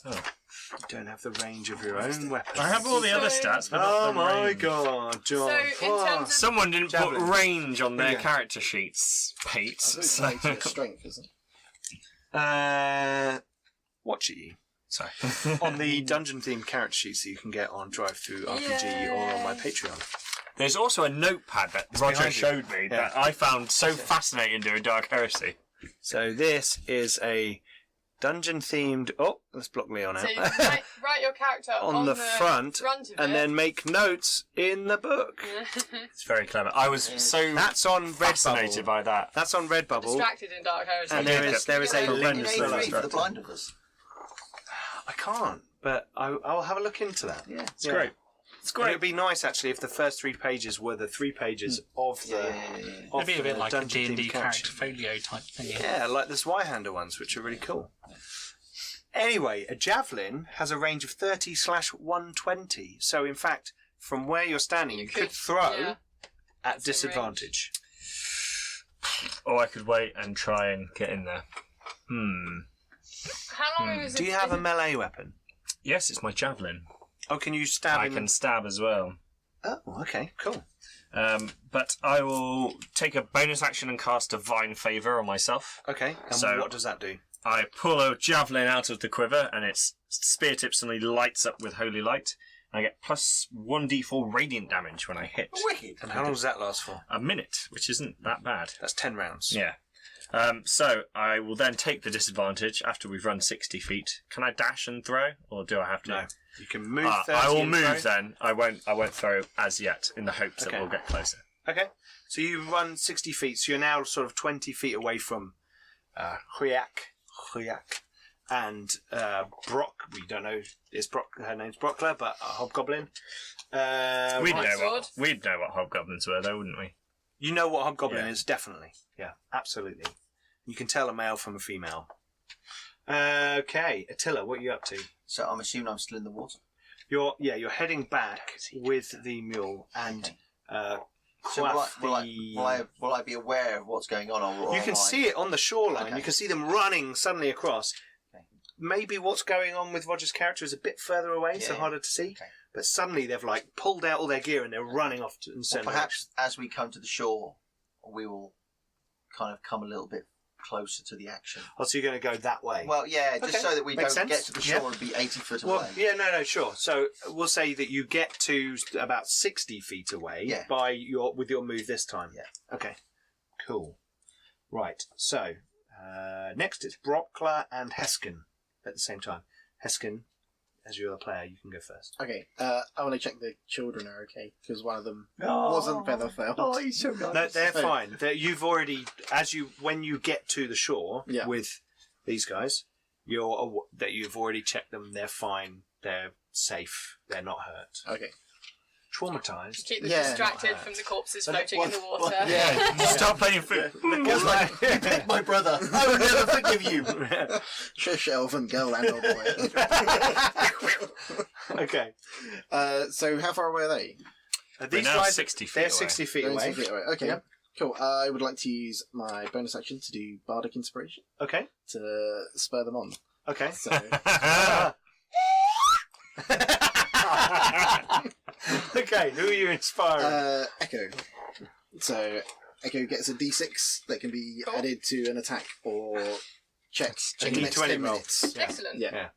Oh. You don't have the range of your own weapon. I have all the other stats, but not Oh the my range. god, John. So, in terms of- Someone didn't Javelin. put range on their Yeah. character sheets, Pete. I think So... it's nature strength, isn't it? Watch it. Sorry. On the dungeon-themed character sheets that you can get on Drive-Thru RPG or on my Patreon. There's also a notepad that Roger behind you. showed me that I found so fascinating during Dark Heresy. So this is a dungeon-themed... Oh, let's block Leon out. So you write your character on the front, of and it. then make notes in the book. It's very clever. I was so That's on fascinated Redbubble. by that. That's on Redbubble. Distracted in Dark Heresy. And there is a Yeah. link Horrendous to level that. for the blind of us. I can't, but I'll have a look into that. Yeah. It's great. It's It great. would be nice actually if the first 3 pages were the 3 pages of the. Of It'd be a bit the like a dungeon-themed D&D character. character folio type thing. Yeah, like the Zweihander ones, which are really cool. Anyway, a javelin has a range of 30/120. So, in fact, from where you're standing, you could throw yeah, at that's in disadvantage. Or I could wait and try and get in there. How long is it? Do you have a melee weapon? Yes, it's my javelin. Oh, can you stab I in? can stab as well. Oh, okay, cool. But I will take a bonus action and cast Divine Favour on myself. Okay, and So- what does that do? I pull a javelin out of the quiver and its spear tip suddenly lights up with holy light. I get plus 1d4 radiant damage when I hit. Wicked. And how long does that last for? A minute, which isn't that bad. That's 10 rounds. Yeah. So I will then take the disadvantage after we've run 60 feet. Can I dash and throw, or do I have to? No, you can move. 30 I will and move throw. then. I won't throw as yet, in the hopes Okay. that we'll get closer. Okay, so you run 60 feet, so you're now sort of 20 feet away from Hriak, and Brock. We don't know. It's Brock. Her name's Brockler, but a hobgoblin. We'd White know what hobgoblins were, though, wouldn't we? You know what hobgoblin Yeah. is, definitely. Yeah, absolutely. You can tell a male from a female. Okay, Attila, what are you up to? So I'm assuming I'm still in the water. You're heading back with the mule and So Quaff will I be aware of what's going on? Or You can see it on the shoreline. Okay. You can see them running suddenly across. Okay. Maybe what's going on with Roger's character is a bit further away, so Yeah. harder to see. Okay. But suddenly they've like pulled out all their gear and they're running off to Or certain perhaps as we come to the shore, we will kind of come a little bit closer to the action. Oh, so you're going to go that way? Well, yeah, just Okay. so that we Makes don't get sense. to the Yeah. shore and be 80 foot Well, away. yeah, no, sure. So we'll say that you get to about 60 feet away Yeah. with your move this time. Yeah. Okay. Cool. Right. So next it's Brockler and Heskin at the same time. Heskin, as you're a player, you can go first. Okay, I want to check the children are okay, because one of them wasn't feather-felled. Oh, he's so nice. No, they're fine. You've already, when you get to the shore Yeah. with these guys, you've already checked them. They're fine. They're safe. They're not hurt. Okay. Traumatized. Keep them Yeah. distracted from the corpses So floating in the what- water. Yeah, start playing foot. It's like, you picked my brother. I will never forgive you. Shush, elven girl and old boy. Okay. So how far away are they? These now guys, 60 feet they're away. 60 feet They're away. 60 feet away. Okay, Yeah. cool. I would like to use my bonus action to do Bardic Inspiration Okay. to spur them on. Okay. So Okay, who are you inspiring? Echo. So Echo gets a D6 that can be Cool. added to an attack or check A in the next D20 10 roll. minutes. Excellent. Yeah.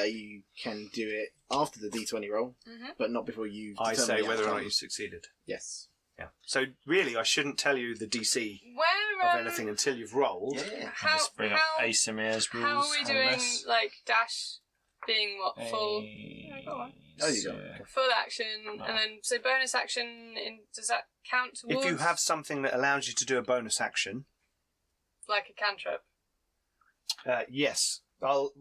You can do it after the D20 roll, Mhm. but not before you've I determined say the whether or outcome. not you succeeded. Yes. Yeah. So really, I shouldn't tell you the DC Where of anything until you've rolled. Yeah. How Just bring up Asamir's rules. how are we on doing? this. Like dash being what full go on. Oh, you got it. full action, and then so bonus action. Does that count towards? If you have something that allows you to do a bonus action, like a cantrip. yes.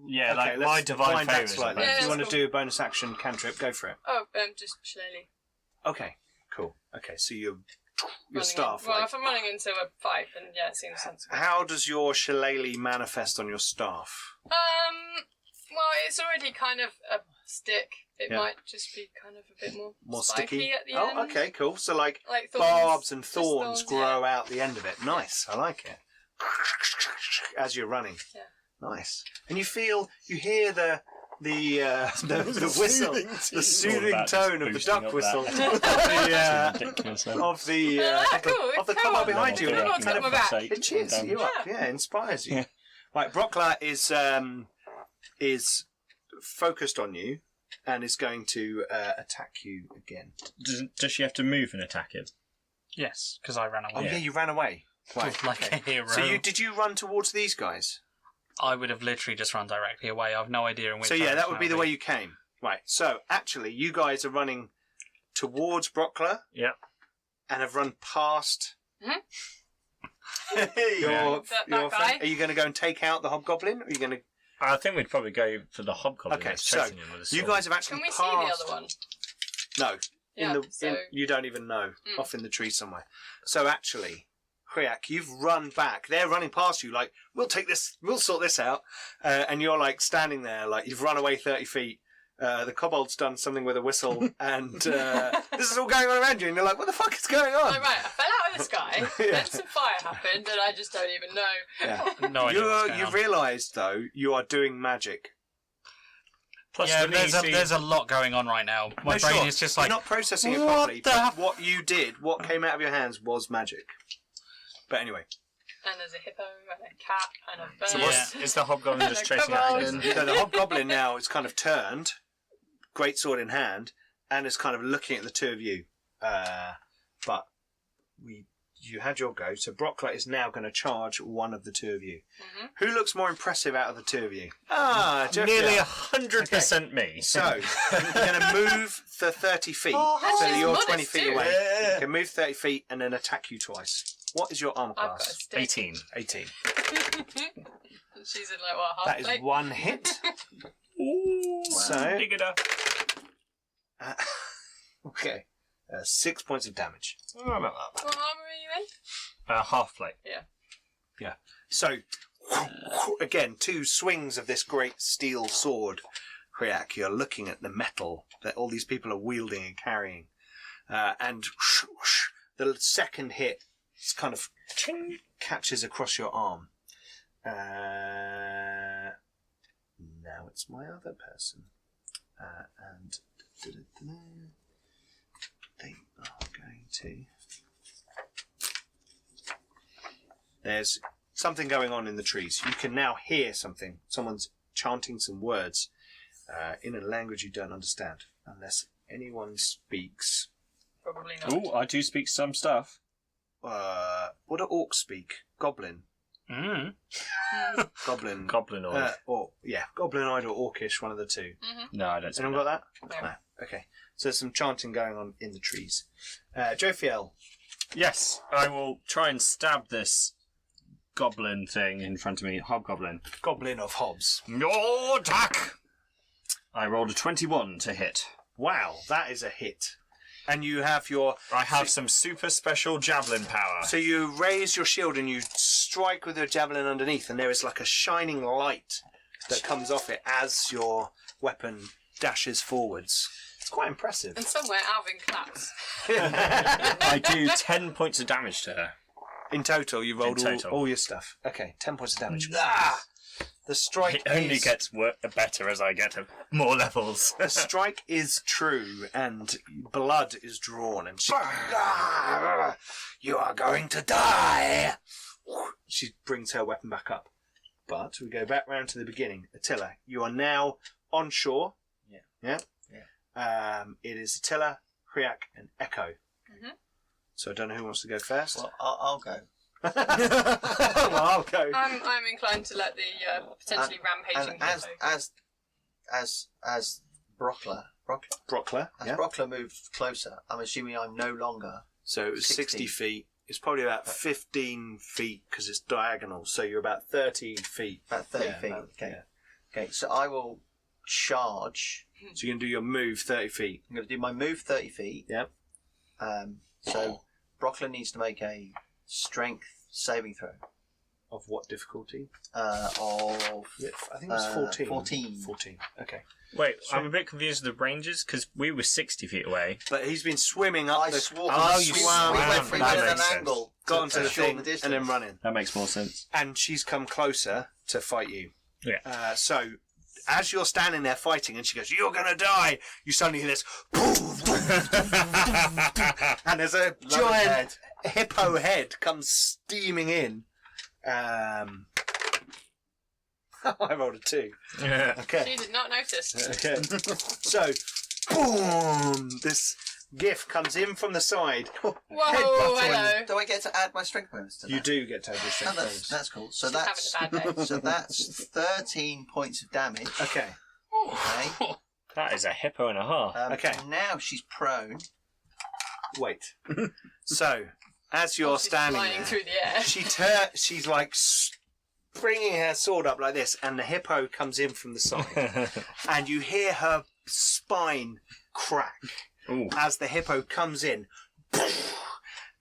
Yeah, like let's my divine wind favour back is a slightly. bonus If you want to action. do a bonus action cantrip, go for it. Oh, just slowly. Okay, cool. Okay, so your Running staff. in. Well, like, if I'm running into a fight, then yeah, it seems sensible. how does your shillelagh manifest on your staff? Well, it's already kind of a stick. It Yeah. might just be kind of a bit more Sticky? spiky at the end. Oh, okay, cool. So like Like thorns, barbs and just thorns grow yeah. out the end of it. Nice, I like it. As you're running. Yeah. Nice. And you hear the whistle, the soothing All tone of the boosting duck up whistle that. the, Ridiculous. of the cool, of the it's cobalt cool. behind you. I don't know It what's got my back. it cheers you up, yeah, inspires you. Yeah. Right, Brockler is focused on you and is going to attack you again. Does she have to move and attack him? Yes, because I ran Oh away. yeah, you ran away. Right. Like a hero. So did you run towards these guys? I would have literally just run directly away. I've no idea in which So yeah, that direction would be the way you came. Right. So actually, you guys are running towards Brockler Yeah. and have run past. That your guy? friend. Are you going to go and take out the hobgoblin? Or are you going to? I think we'd probably go for the hobgoblin Okay, that's so chasing him with a you sword. guys have actually Can we see passed. the other one? No. Yeah, You don't even know. Mm. Off in the tree somewhere. So actually, Kriak, you've run back. They're running past you like, we'll take this, we'll sort this out. And you're like standing there like you've run away 30 feet. The kobold's done something with a whistle and this is all going on around you and you're like, what the fuck is going on? Oh, right, I fell out of the sky, Yeah. then some fire happened, and I just don't even know. Yeah. No idea what's going You on. realise though, you are doing magic. Plus Yeah, the there's a lot going on right now. My No, brain sure, is just you're like, not processing it what properly, the but what you did, what came out of your hands was magic. But anyway. And there's a hippo, and a cat, and a bird. So Yeah. is the hobgoblin just Come chasing on. after him? So the hobgoblin now is kind of turned, great sword in hand, and is kind of looking at the two of you. But you had your go, so Brockler is now going to charge one of the two of you. Mhm. Who looks more impressive out of the two of you? Jeff. Nearly Yeah. 100% me. So you're going to move the 30 feet, so That's you're modest 20 feet too. away. Yeah. You can move 30 feet and then attack you twice. What is your armor I've got a class? stick. 18. 18. She's in like, what, half That is plate? one hit. Ooh, So- big enough. Okay. 6 points of damage. What armour are you in? Half plate. So, again, two swings of this great steel sword. Kriak, you're looking at the metal that all these people are wielding and carrying. And the second hit kind of catches across your arm. Now it's my other person. And they are going to... There's something going on in the trees. You can now hear something. Someone's chanting some words in a language you don't understand, unless anyone speaks. Probably not. Ooh, I do speak some stuff. What do orcs speak? Goblin. Goblin. Goblinoid. Goblinoid or orcish, one of the two. No, I don't speak Anyone got No. that? No. Okay. So there's some chanting going on in the trees. Jophiel. Yes, I will try and stab this goblin thing in front of me. Hobgoblin. Goblin of Hobbs. Your attack! I rolled a 21 to hit. Wow, that is a hit. And you have your... I have some super special javelin power. So you raise your shield and you strike with your javelin underneath, and there is like a shining light that comes off it as your weapon dashes forwards. It's quite impressive. And somewhere Alvin claps. I do 10 points of damage to her. In total, you rolled In total. all your stuff. Okay, 10 points of damage. Ah! The strike It only is... gets better as I get to more levels. The strike is true, and blood is drawn, and she... You are going to die! She brings her weapon back up. But we go back round to the beginning. Attila, you are now on shore. Yeah? It is Attila, Kriak, and Echo. Mhm. So I don't know who wants to go first. Well, I'll go. Well, I'll go. I'm inclined to let the potentially rampaging And hippo. as Brockler Brockler. Yeah. Brockler moved closer, I'm assuming I'm no longer. So it was 60 60. feet. It's probably about 15 feet because it's diagonal. So you're about 30 feet. About 30 Yeah, feet. about- Okay. yeah. Okay, so I will charge. So you're going to do your move 30 feet. I'm going to do my move 30 feet. Yep. So Brockler needs to make a strength saving throw Of what difficulty? of I think it was 14. 14. 14. Okay. Wait, I'm a bit confused with the ranges because we were 60 feet away. But he's been swimming up I the... swore. Oh, we you went swam. through That at an makes sense. angle. got onto the shorten thing distance. and then running. That makes more sense. And she's come closer to fight you. Yeah. So, as you're standing there fighting and she goes, "You're going to die," you suddenly hear this... and there's a giant head. hippo head comes steaming in. I rolled a 2. Yeah. Okay. She did not notice. Okay. So, boom! This GIF comes in from the side. Whoa, Headbutting. hello. Do I get to add my strength bonus to that? You do get to have your Oh, strength bonus. that's cool. So She's that's having a bad day. so that's 13 points of damage. Okay. Okay. That is a hippo and a half. Okay. Now she's prone. Wait. So, as you're She's standing flying there, through the air. she's like bringing her sword up like this, and the hippo comes in from the side, and you hear her spine crack Ooh. as the hippo comes in,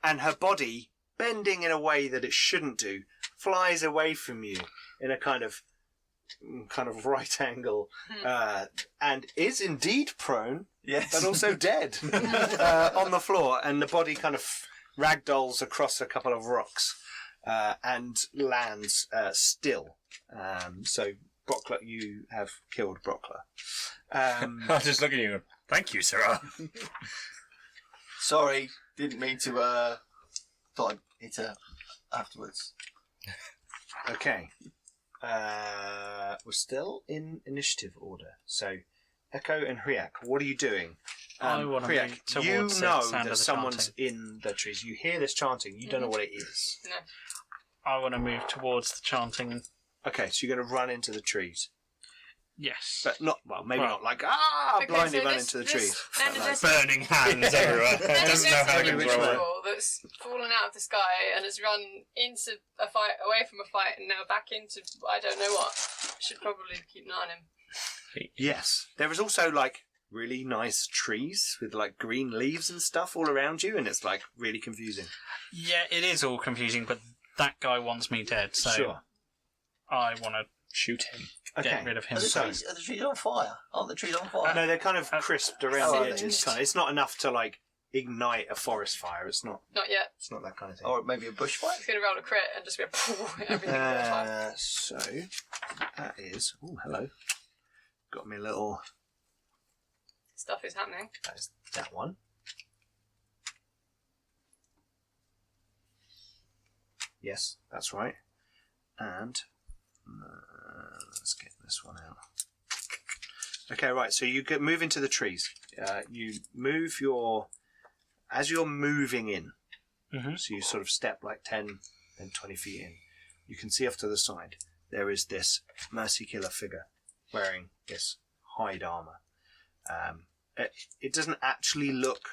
and her body, bending in a way that it shouldn't do, flies away from you in a kind of right angle, and is indeed prone, Yes. but also dead on the floor, and the body kind of ragdolls across a couple of rocks and lands still. So, Brockler, you have killed Brockler. I'll just look at you and go, "Thank you, Sarah." Sorry, didn't mean to. Thought I'd hit her afterwards. Okay. We're still in initiative order. So, Echo and Hriak, what are you doing? I wanna Hriak, move towards you the know sound that of the someone's chanting. in the trees. You hear this chanting. You don't know what it is. No. I want to move towards the chanting. And Okay, so you're going to run into the trees. yes. But not, well, maybe Well. not like, Okay, blindly so run this- into the this trees. end of this- Burning hands everywhere. Doesn't know how to An which way. control it. individual that's fallen out of the sky and has run into a fight, away from a fight, and now back into I don't know what. Should probably keep an eye on him. Yes. There is also, like, really nice trees with, like, green leaves and stuff all around you, and it's, like, really confusing. Yeah, it is all confusing, but that guy wants me dead, so Sure. I want to Shoot him. Okay. get rid of him. Are the, So- trees, are the trees on fire? Aren't the trees on fire? No, they're kind of crisped around Oh, the are they? edges. It's not enough to, like, ignite a forest fire. It's not Not yet. that kind of thing. Or maybe a bushfire? He's going to roll a crit and just be everything on fire. So, that is... Oh, hello. Got me a little... Stuff is happening. That is that one. Yes, that's right. And let's get this one out. Okay, right. So you move into the trees. You move as you're moving in. Mhm. So you sort of step like 10, then 20 feet in. You can see off to the side there is this Mercy Killer figure wearing this hide armor. It doesn't actually look.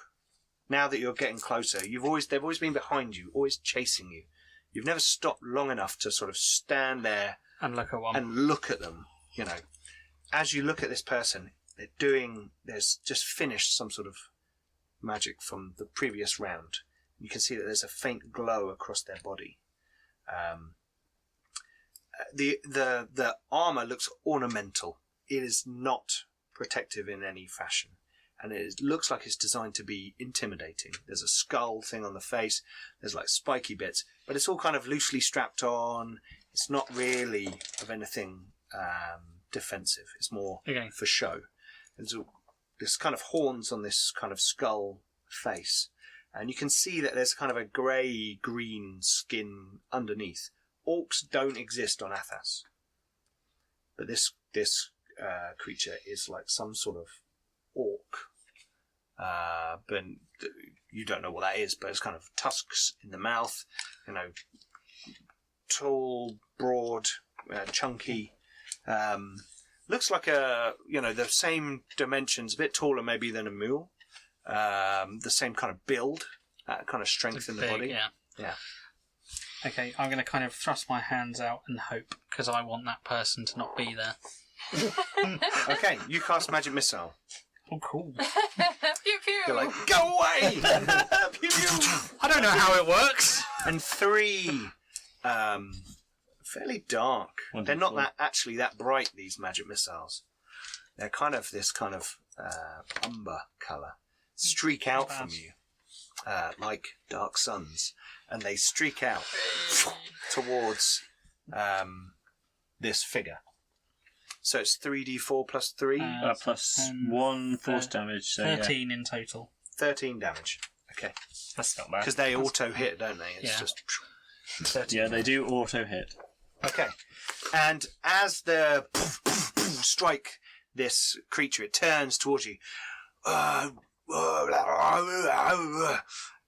Now that you're getting closer, they've always been behind you, always chasing you. You've never stopped long enough to sort of stand there and look at one. and look at them. You know, as you look at this person, there's just finished some sort of magic from the previous round. You can see that there's a faint glow across their body. The armor looks ornamental. It is not protective in any fashion, and it looks like it's designed to be intimidating. There's a skull thing on the face. There's like spiky bits, but it's all kind of loosely strapped on. It's not really of anything defensive. It's more Okay. for show. There's kind of horns on this kind of skull face, and you can see that there's kind of a grey-green skin underneath. Orcs don't exist on Athas, but this creature is like some sort of orc. But you don't know what that is, but it's kind of tusks in the mouth, tall, broad, chunky. Looks like the same dimensions, a bit taller maybe than a mule. The same kind of build, kind of strength in the Big, body. Yeah. Okay, I'm going to kind of thrust my hands out and hope, because I want that person to not be there. Okay, you cast Magic Missile. Oh, cool. Pew pew. You're like, go away! I don't know how it works. And 3 fairly dark. They're not actually that bright, these magic missiles. They're kind of this kind of umber colour. Streak out from you like dark suns. And they streak out towards this figure. So it's 3d4 plus 3. Plus 1 force damage. So 13 in total. 13 damage. Okay. that's not bad. Because they auto hit, don't they? It's Yeah. just 13. Yeah, they do auto hit. Okay. And as the strike this creature, it turns towards you.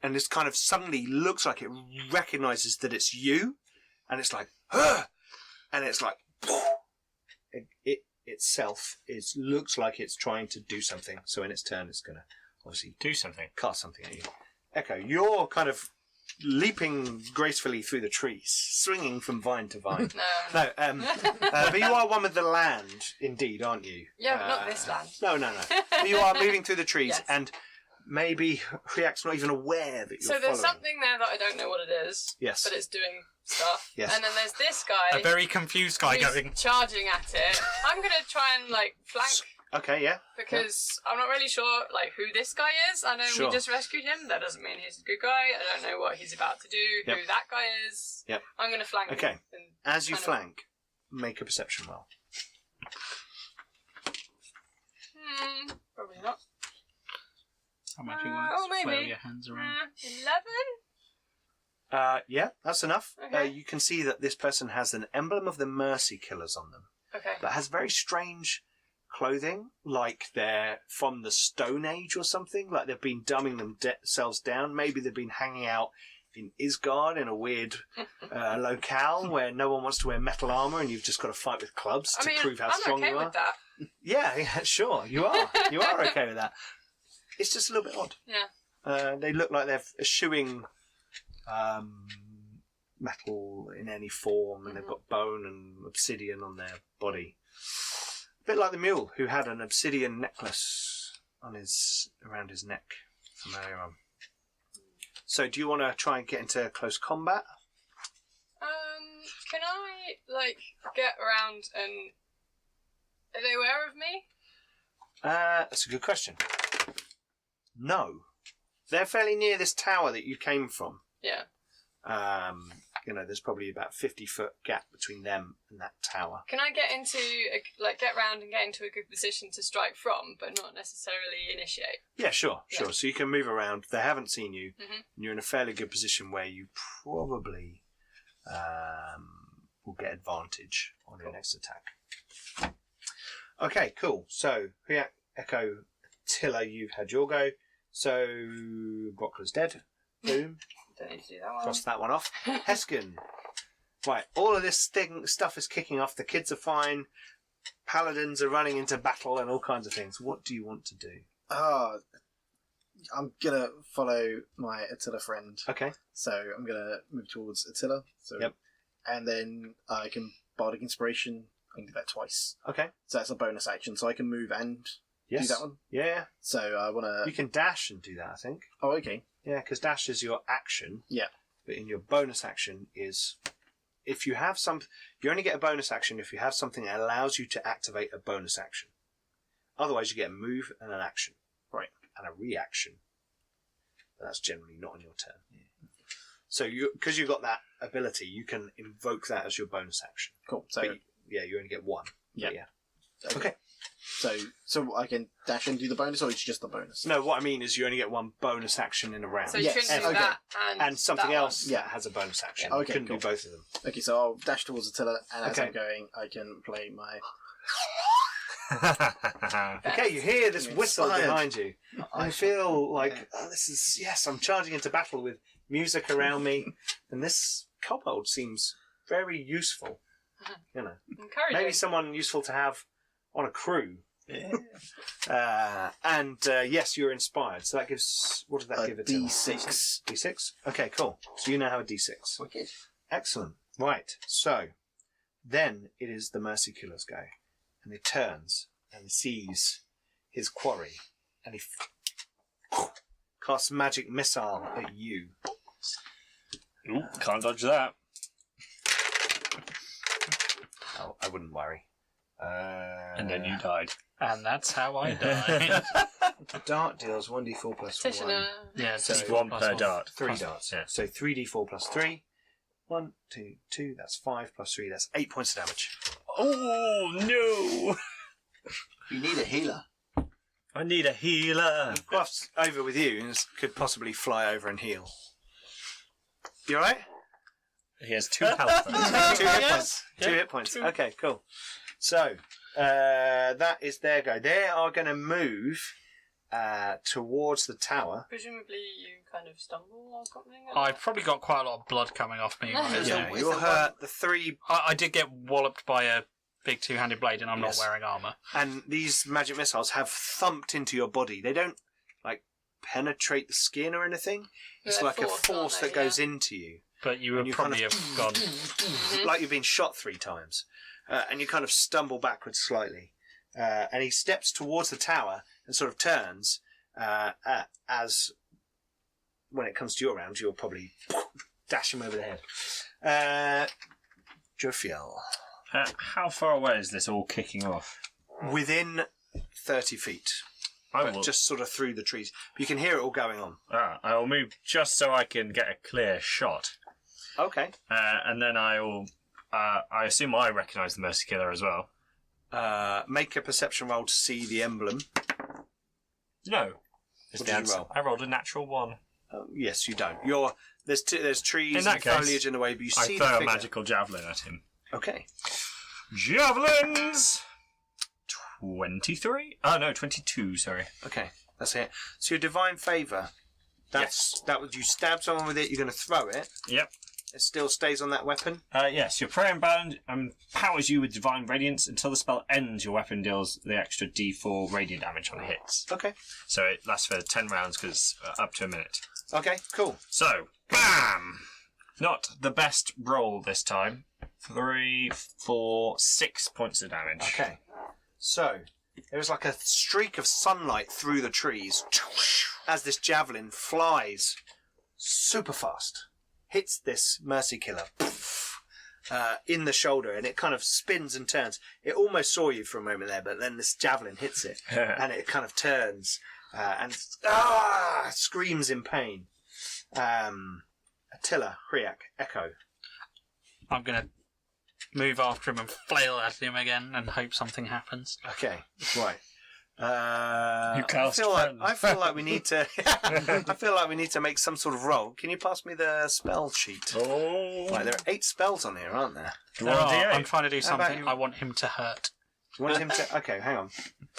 And this kind of suddenly looks like it recognizes that it's you. And it's like, and it's like, it itself looks like it's trying to do something. So in its turn, it's going to obviously Do something. cast something at you. Echo, you're kind of leaping gracefully through the trees, swinging from vine to vine. No. No, but you are one with the land, indeed, aren't you? Yeah, but not this land. No. But you are moving through the trees, Yes. and maybe Riak's not even aware that you're So there's following. something there that I don't know what it is. Yes. But it's doing stuff. Yes. And then there's this guy A very confused guy who's going, charging at it. I'm going to try and flank Okay, yeah. because I'm not really sure who this guy is. I know Sure. we just rescued him. That doesn't mean he's a good guy. I don't know what he's about to do. Yep. Who that guy is. Yep. I'm going to flank Okay. him. and As you kind of- flank, make a perception roll. Probably not. how magic works. oh, maybe. Flail your hands around. 11? Yeah, that's enough. Okay. You can see that this person has an emblem of the Mercy Killers on them, Okay. but has very strange clothing, like they're from the Stone Age or something, like they've been dumbing themselves down. Maybe they've been hanging out in Isgard in a weird locale where no one wants to wear metal armour and you've just got to fight with clubs to prove how I'm strong okay you are. with that. Yeah, sure, you are. You are okay with that. It's just a little bit odd. Yeah. They look like they're eschewing metal in any form, and they've got bone and obsidian on their body. A bit like the mule, who had an obsidian necklace around his neck from earlier on. So, do you want to try and get into close combat? Can I get around and are they aware of me? That's a good question. No, they're fairly near this tower that you came from. Yeah. There's probably about 50-foot gap between them and that tower. Can I get into get round and get into a good position to strike from, but not necessarily initiate? Yeah, sure. Yeah. So you can move around. They haven't seen you. Mhm. And you're in a fairly good position where you probably will get advantage on your next attack. Okay, cool. So, Riak, Echo, Tilla, you've had your go. So, Brockler's dead. Boom. Don't need to do that one. Cross that one off. Heskin. Right, all of this stuff is kicking off. The kids are fine. Paladins are running into battle and all kinds of things. What do you want to do? I'm gonna follow my Attila friend. Okay. So I'm gonna move towards Attila. So, Yep. And then I can Bardic Inspiration. I can do that twice. Okay. So that's a bonus action. So I can move and Yes. do that one. Yeah. So I want You to. can dash and do that, I think. Oh, okay. Yeah, because dash is your action. Yeah. But in your bonus action is, if you have you only get a bonus action if you have something that allows you to activate a bonus action. Otherwise, you get a move and an action. Right. And a reaction. But that's generally not on your turn. So because you've got that ability, you can invoke that as your bonus action. Cool. So But you only get one. Yeah. But yeah. Okay. So I can dash and do the bonus, or it's just the bonus. No, what I mean is you only get one bonus action in a round. So you Yes, couldn't do okay. that and something that one. else that has a bonus action. Yeah. You Okay, couldn't cool. do both of them. Okay, so I'll dash towards Attila, and as Okay. I'm going, I can play my. Okay, you hear this whistle Inspired. behind you. I feel like, I'm charging into battle with music around me, and this kobold seems very useful. You know, Encouraging. maybe someone useful to have on a crew. Yeah. Yes, you're inspired. So that gives, what does that give it? D6. D6? Okay, cool. So you now have a D6. Wicked. Excellent. Right, so then it is the Mercy Killer's go. And he turns and sees his quarry and he casts magic missile at you. Ooh, can't dodge that. Oh, I wouldn't worry. And then you died. And that's how I died. The dart deals 1d4 plus 1. Petitioner. Yeah, So just one plus per one. dart. 3 darts. Yeah. So 3d4 plus 3. 1, 2, 2, that's 5 plus 3, that's 8 points of damage. Oh no! You need a healer. I need a healer. Gruff's over with you and could possibly fly over and heal. You alright? He has 2 health. 2 hit Yes. points. Yeah, 2 hit points. 2. Okay, cool. So, that is their go. They are going to move towards the tower. Presumably you kind of stumble or something. I've probably got quite a lot of blood coming off me. Is Yeah, there- you'll is there hurt the 3, I did get walloped by a big two-handed blade, and I'm Yes. not wearing armour. and these magic missiles have thumped into your body. They don't, like, penetrate the skin or anything. It's They're like a force, force aren't that they? goes into you. But you And would you probably kind have gone. Like you've been shot 3 times. And you kind of stumble backwards slightly. And he steps towards the tower and sort of turns as when it comes to your round, you'll probably dash him over the head. Jofiel. How far away is this all kicking off? Within 30 feet. I But will, just sort of through the trees. You can hear it all going on. I will move just so I can get a clear shot. Okay. And then I will... I assume I recognise the Mercy Killer as well. Make a perception roll to see the emblem. No. Is What the did you answer. roll? I rolled a natural 1. Yes, you don't. There's trees In that and case, foliage in the way, but you I see throw the a figure. magical javelin at him. Okay. Javelins! 23? Oh no, 22, sorry. Okay, that's it. So your divine favour. That would you stab someone with it. You're going to throw it. Yep. It still stays on that weapon. Yes, your prayer bound powers you with divine radiance. Until the spell ends, your weapon deals the extra d4 radiant damage on hits. Okay. So it lasts for 10 rounds because up to a minute. Okay. Cool. So, bam! Not the best roll this time. 3, 4, 6 points of damage. Okay. So there's like a streak of sunlight through the trees as this javelin flies super fast, hits this Mercy Killer in the shoulder, and it kind of spins and turns. It almost saw you for a moment there, but then this javelin hits it, and it kind of turns and screams in pain. Attila, Hriak, Echo. I'm going to move after him and flail at him again and hope something happens. Okay, right. You cast I feel like we need to. I feel like we need to make some sort of roll. Can you pass me the spell sheet? Oh. Right, there are 8 spells on here, aren't there? Do you want a There are. D8? I'm trying to do How about something. you- I want him to hurt. You want him to? Okay, hang on.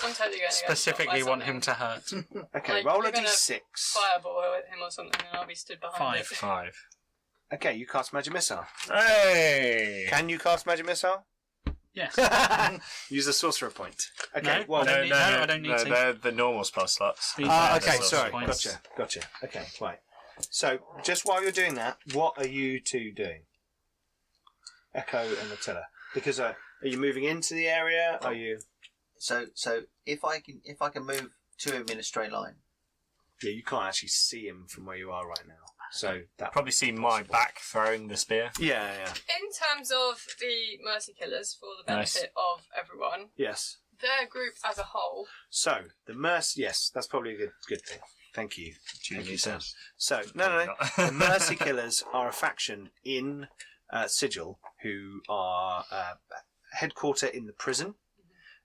I'm totally going to Specifically want him to hurt. Okay, Like, roll a you're gonna d6. fireball with him or something, and I'll be stood behind 5. it. 5. Okay, you cast magic missile. Hey! Can you cast magic missile? Yes. Use a sorcerer point. Okay, No, well, I don't need- I don't need to. They're the normal spell slots. These Ah, are okay, the sorry. points. Gotcha. Okay, right. So, just while you're doing that, what are you two doing? Echo and Attila. Because are you moving into the area? Are you? So if I can move to him in a straight line. Yeah, you can't actually see him from where you are right now. So that Probably see my back throwing the spear. Yeah. In terms of the Mercy Killers, for the Nice. benefit of everyone, Yes. their group as a whole, So the Mercy. Yes, that's probably a good thing. Thank you. Thank you, sir. Jesus. So no. The Mercy Killers are a faction in Sigil who are headquartered in the prison,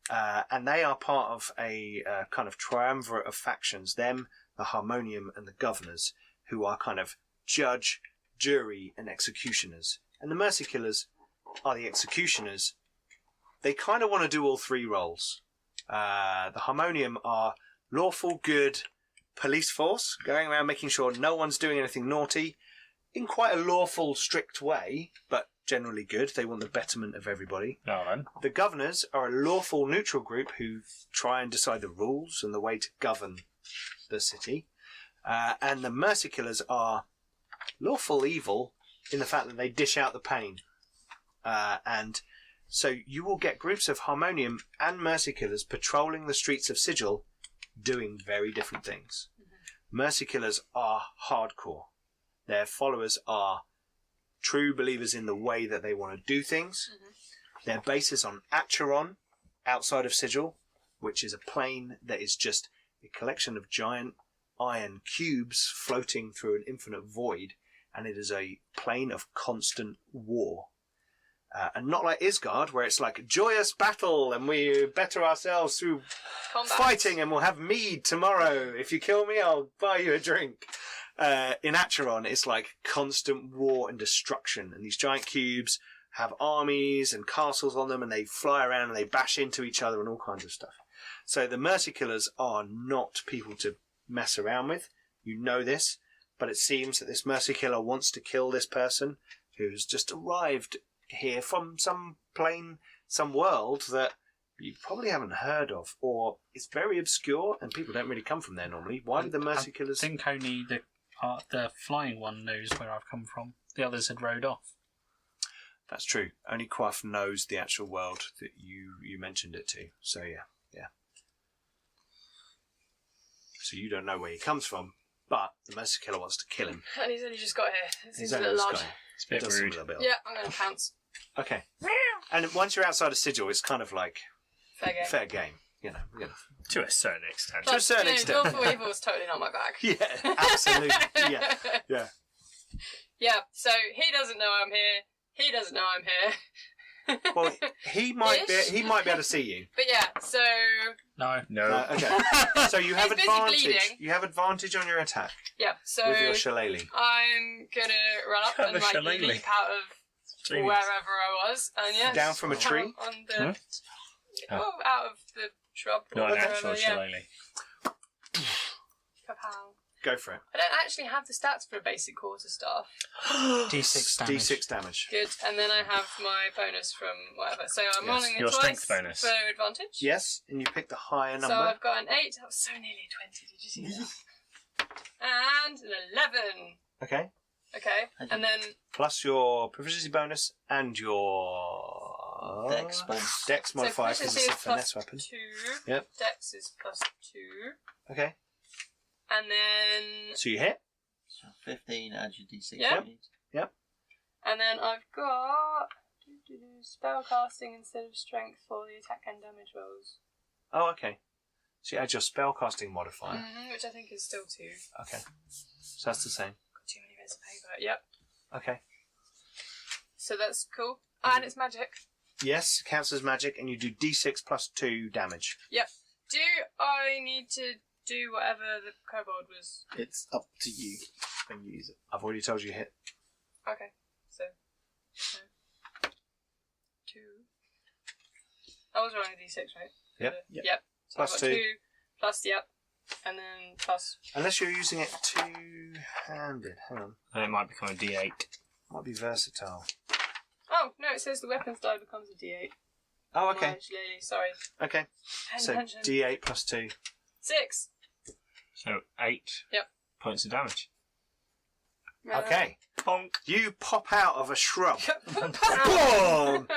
and they are part of a kind of triumvirate of factions. Them, the Harmonium, and the Governors, who are kind of judge, jury, and executioners. And the Mercy Killers are the executioners. They kind of want to do all 3 roles. The Harmonium are lawful, good police force, going around making sure no one's doing anything naughty, in quite a lawful, strict way, but generally good. They want the betterment of everybody. No, then. The Governors are a lawful, neutral group who try and decide the rules and the way to govern the city. And the Mercy Killers are lawful evil in the fact that they dish out the pain. And so you will get groups of Harmonium and Mercy Killers patrolling the streets of Sigil doing very different things. Mercy Killers are hardcore. Their followers are true believers in the way that they want to do things. Their base is on Acheron, outside of Sigil, which is a plane that is just a collection of giant iron cubes floating through an infinite void, and it is a plane of constant war. And not like Isgard, where it's like a joyous battle and we better ourselves through Combat. fighting and we'll have mead tomorrow. If you kill me, I'll buy you a drink. In Acheron, it's like constant war and destruction, and these giant cubes have armies and castles on them, and they fly around and they bash into each other and all kinds of stuff. So the Mercy Killers are not people to mess around with. You know this, but it seems that this Mercy Killer wants to kill this person who's just arrived here from some plane, some world that you probably haven't heard of, or it's very obscure and people don't really come from there normally. Why would the Mercy Killers... I think only the flying one knows where I've come from. The others had rode off. That's true. Only Quaff knows the actual world that you mentioned it to. So yeah. So you don't know where he comes from, but the Mercy Killer wants to kill him. And he's only just got here. It seems He's a only little just odd. got him. It's a bit Does seem rude. a little bit odd. Yeah, I'm going to pounce. Okay. And once you're outside of Sigil, it's kind of like Fair game. fair game. You know. To a certain extent. To a certain extent. Lawful Evil is totally not my bag. Yeah, absolutely. Yeah. Yeah, so he doesn't know I'm here. He doesn't know I'm here. Well, he might be able to see you. But yeah, so No. No. Okay. So you have He's busy advantage. bleeding. You have advantage on your attack yeah, so with your shillelagh. I'm gonna run up and The like shillelagh. leap out of Genius. wherever I was, and yeah, Down from a tree? on the Huh? well, out of the shrub or Not an whatever. actual Yeah, shillelagh. Kapow. Go for it. I don't actually have the stats for basic quarter staff. D6 damage. D6 damage. Good, and then I have my bonus from whatever. So I'm Yes. rolling it Your twice strength bonus. for advantage. Yes, and you pick the higher number. So I've got an 8. That was so nearly 20. Did you see that? And an 11. Okay. Okay, and then Plus your proficiency bonus and your Dex bonus. Dex modifier so because proficiency it's is a finesse plus weapon. 2. Yep. Dex is plus 2. Okay. And then So you hit. So 15 adds your d6. Yeah. Yep. And then I've got spell casting instead of strength for the attack and damage rolls. Oh, okay. So you add your spellcasting modifier. Which I think is still 2. Okay. So that's the same. Got too many bits of paper. Yep. Okay. So that's cool. And it's magic. Yes, counts as magic, and you do D6 plus 2 damage. Yep. Do I need to do whatever the kobold was? It's up to you when you use it. I've already told you hit. Okay. So. 2. I was rolling a d6, right? Yep. Yep. So Plus I've got 2. 2. Plus, yep. And then plus. Unless you're using it two-handed. Hang on. And it might become a D8. Might be versatile. Oh, no, it says the weapons die becomes a d8. Oh, okay. Actually, sorry. Okay. So Attention. D8 plus 2. 6. So 8 Yep. points of damage. Okay. Bonk. You pop out of a shrub. Boom! Boom!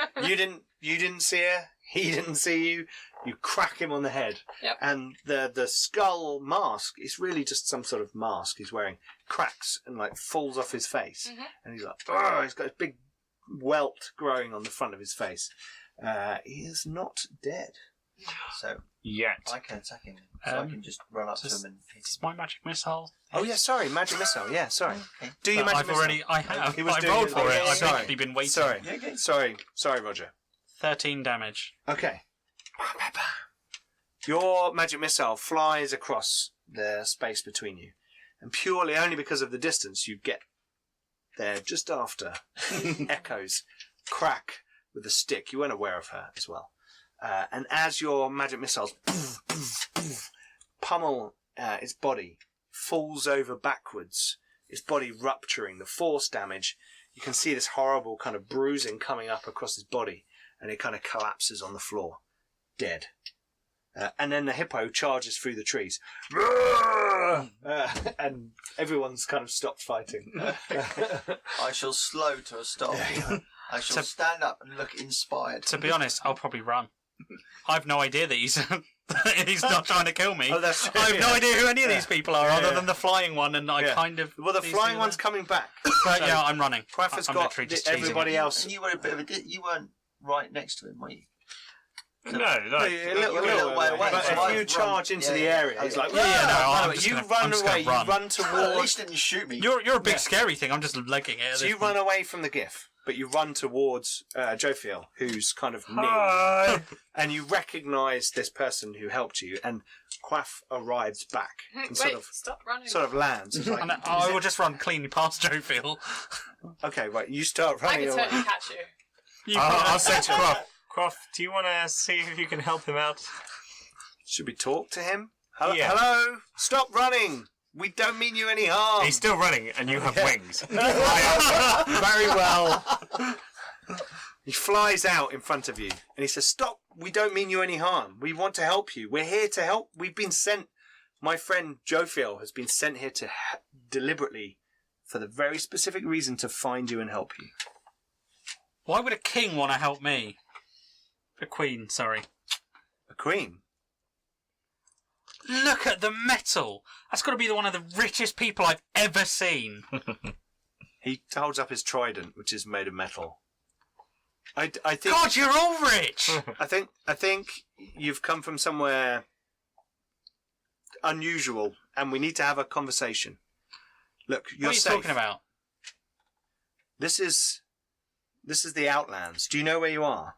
You didn't see her. He didn't see you. You crack him on the head. Yep. And the skull mask is really just some sort of mask he's wearing. Cracks and like falls off his face. Mhm. And he's like, oh, he's got a big welt growing on the front of his face. He is not dead. So Yet. I can attack him. So I can just run up to him and hit It's him. my magic missile. Oh yeah, sorry, magic missile. Yeah, sorry. Okay. Do your magic I've missile. already. I have. He was I doing rolled it- for oh, it. yeah, I've sorry. actually been waiting. Sorry, Yeah, okay. sorry, Roger. 13 damage. Okay. Your magic missile flies across the space between you, and purely only because of the distance you get there just after Echoes crack with a stick. You weren't aware of her as well. And as your magic missiles pummel its body, falls over backwards, its body rupturing, the force damage, you can see this horrible kind of bruising coming up across his body, and it kind of collapses on the floor, dead. And then the hippo charges through the trees. And everyone's kind of stopped fighting. I shall slow to a stop. I shall stand up and look inspired. To be honest, I'll probably run. I've no idea that he's He's not trying to kill me. Oh, that's true, I have no yeah. idea who any of these people are, Yeah, other yeah. than the flying one, and I Yeah. kind of. Well, the these flying two one's there. coming back. But So yeah, I'm running. Quaff has I'm got literally just chasing everybody him. else. And you were a bit of a you weren't right next to him, were you? No, A little way away. But so if you I've charge run- into yeah, the yeah. area, he's like, Yeah, yeah, no, "Whoa!" I'm just you gonna- run I'm just gonna away. You run. run Well, at towards. least didn't shoot me. You're a big Yeah. scary thing. I'm just legging it. At So this you run away from the GIF, but you run towards Jophiel, who's kind of near, Hi. and you recognise this person who helped you, and Quaff arrives back and Wait, stop running. sort of lands. It's like, And I will just run cleanly past Jophiel. okay, right, you start I running can away. totally catch you. I'll say to Quaff, Quaff, do you want to see if you can help him out? Should we talk to him? Hello, Yeah. hello, stop running. We don't mean you any harm. He's still running, and you have wings. Very well. He flies out in front of you and he says, "Stop, we don't mean you any harm. We want to help you. We're here to help. We've been sent. My friend Jophiel has been sent here to deliberately, for the very specific reason, to find you and help you." Why would a king want to help me? A queen, sorry. A queen? Look at the metal. That's got to be one of the richest people I've ever seen. He holds up his trident, which is made of metal. I think. God, you're all rich. I think you've come from somewhere unusual, and we need to have a conversation. Look, you're What are you safe. talking about? This is the Outlands. Do you know where you are?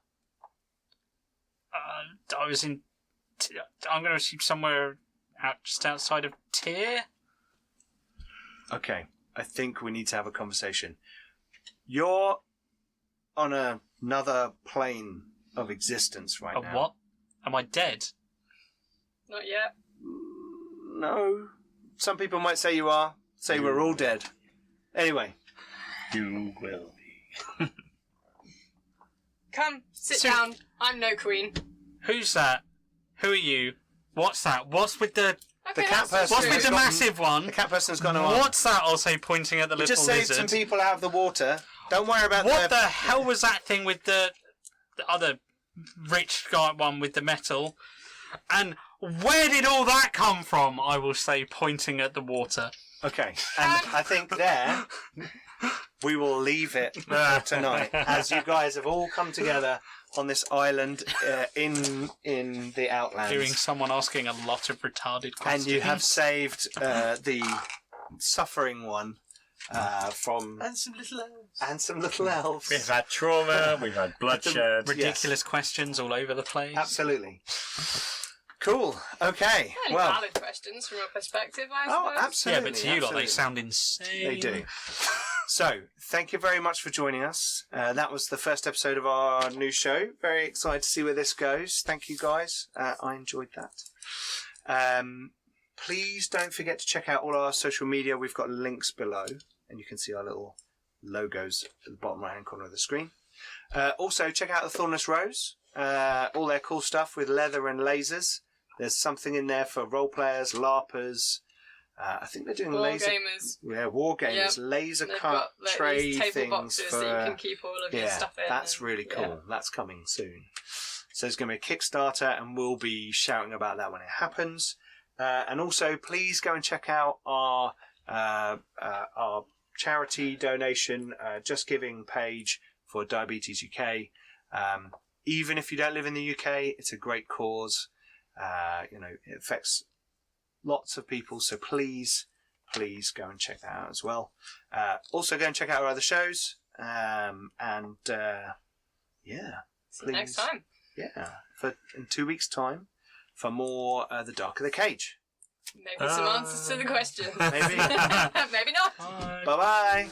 I was in. I'm going to assume somewhere just outside of Tyr. Okay, I think we need to have a conversation. You're on another plane of existence right now. What? Am I dead? Not yet. No. Some people might say you are. Say we're all dead. Anyway. You will be. Come, sit So- down. I'm no queen. Who's that? Who are you? What's that? What's with the? The Okay, cat that's person- What's true. with the got- massive one? The cat person's gone on. What's that? I'll say, pointing at the We little just saved lizard. some people out of the water. Don't worry about What the hell was that thing with the other rich guy one with the metal? And where did all that come from? I will say, pointing at the water. Okay, and I think there we will leave it for tonight, as you guys have all come together on this island in the Outlands, Hearing someone asking a lot of retarded questions. and you have saved the suffering one from And some little elves. and some little elves. We've had trauma, we've had bloodshed. ridiculous questions all over the place. Absolutely. Cool. Okay. Fairly Well. valid questions from a perspective, I Oh, suppose. absolutely. Yeah, but to you lot, they absolutely. sound insane. They do. So, thank you very much for joining us. That was the first episode of our new show. Very excited to see where this goes. Thank you, guys. I enjoyed that. Please don't forget to check out all our social media. We've got links below, and you can see our little logos at the bottom right-hand corner of the screen. Also, check out the Thornless Rose. All their cool stuff with leather and lasers. There's something in there for role players, LARPers. I think they're doing War laser. gamers. Yeah, war gamers, Yep. laser They've cut got like, tray these table things boxes for. that you can keep all of your Yeah, stuff in. that's and- really cool. yeah. That's coming soon. So there's going to be a Kickstarter, and we'll be shouting about that when it happens. And also, please go and check out our charity donation, Just Giving page for Diabetes UK. Even if you don't live in the UK, it's a great cause. It affects lots of people, so please go and check that out as well. Also, go and check out our other shows. Yeah, See you next please. time. Yeah, in 2 weeks' time for more The Darker the Cage. Maybe some answers to the questions. Maybe. Maybe not. Bye. Bye bye.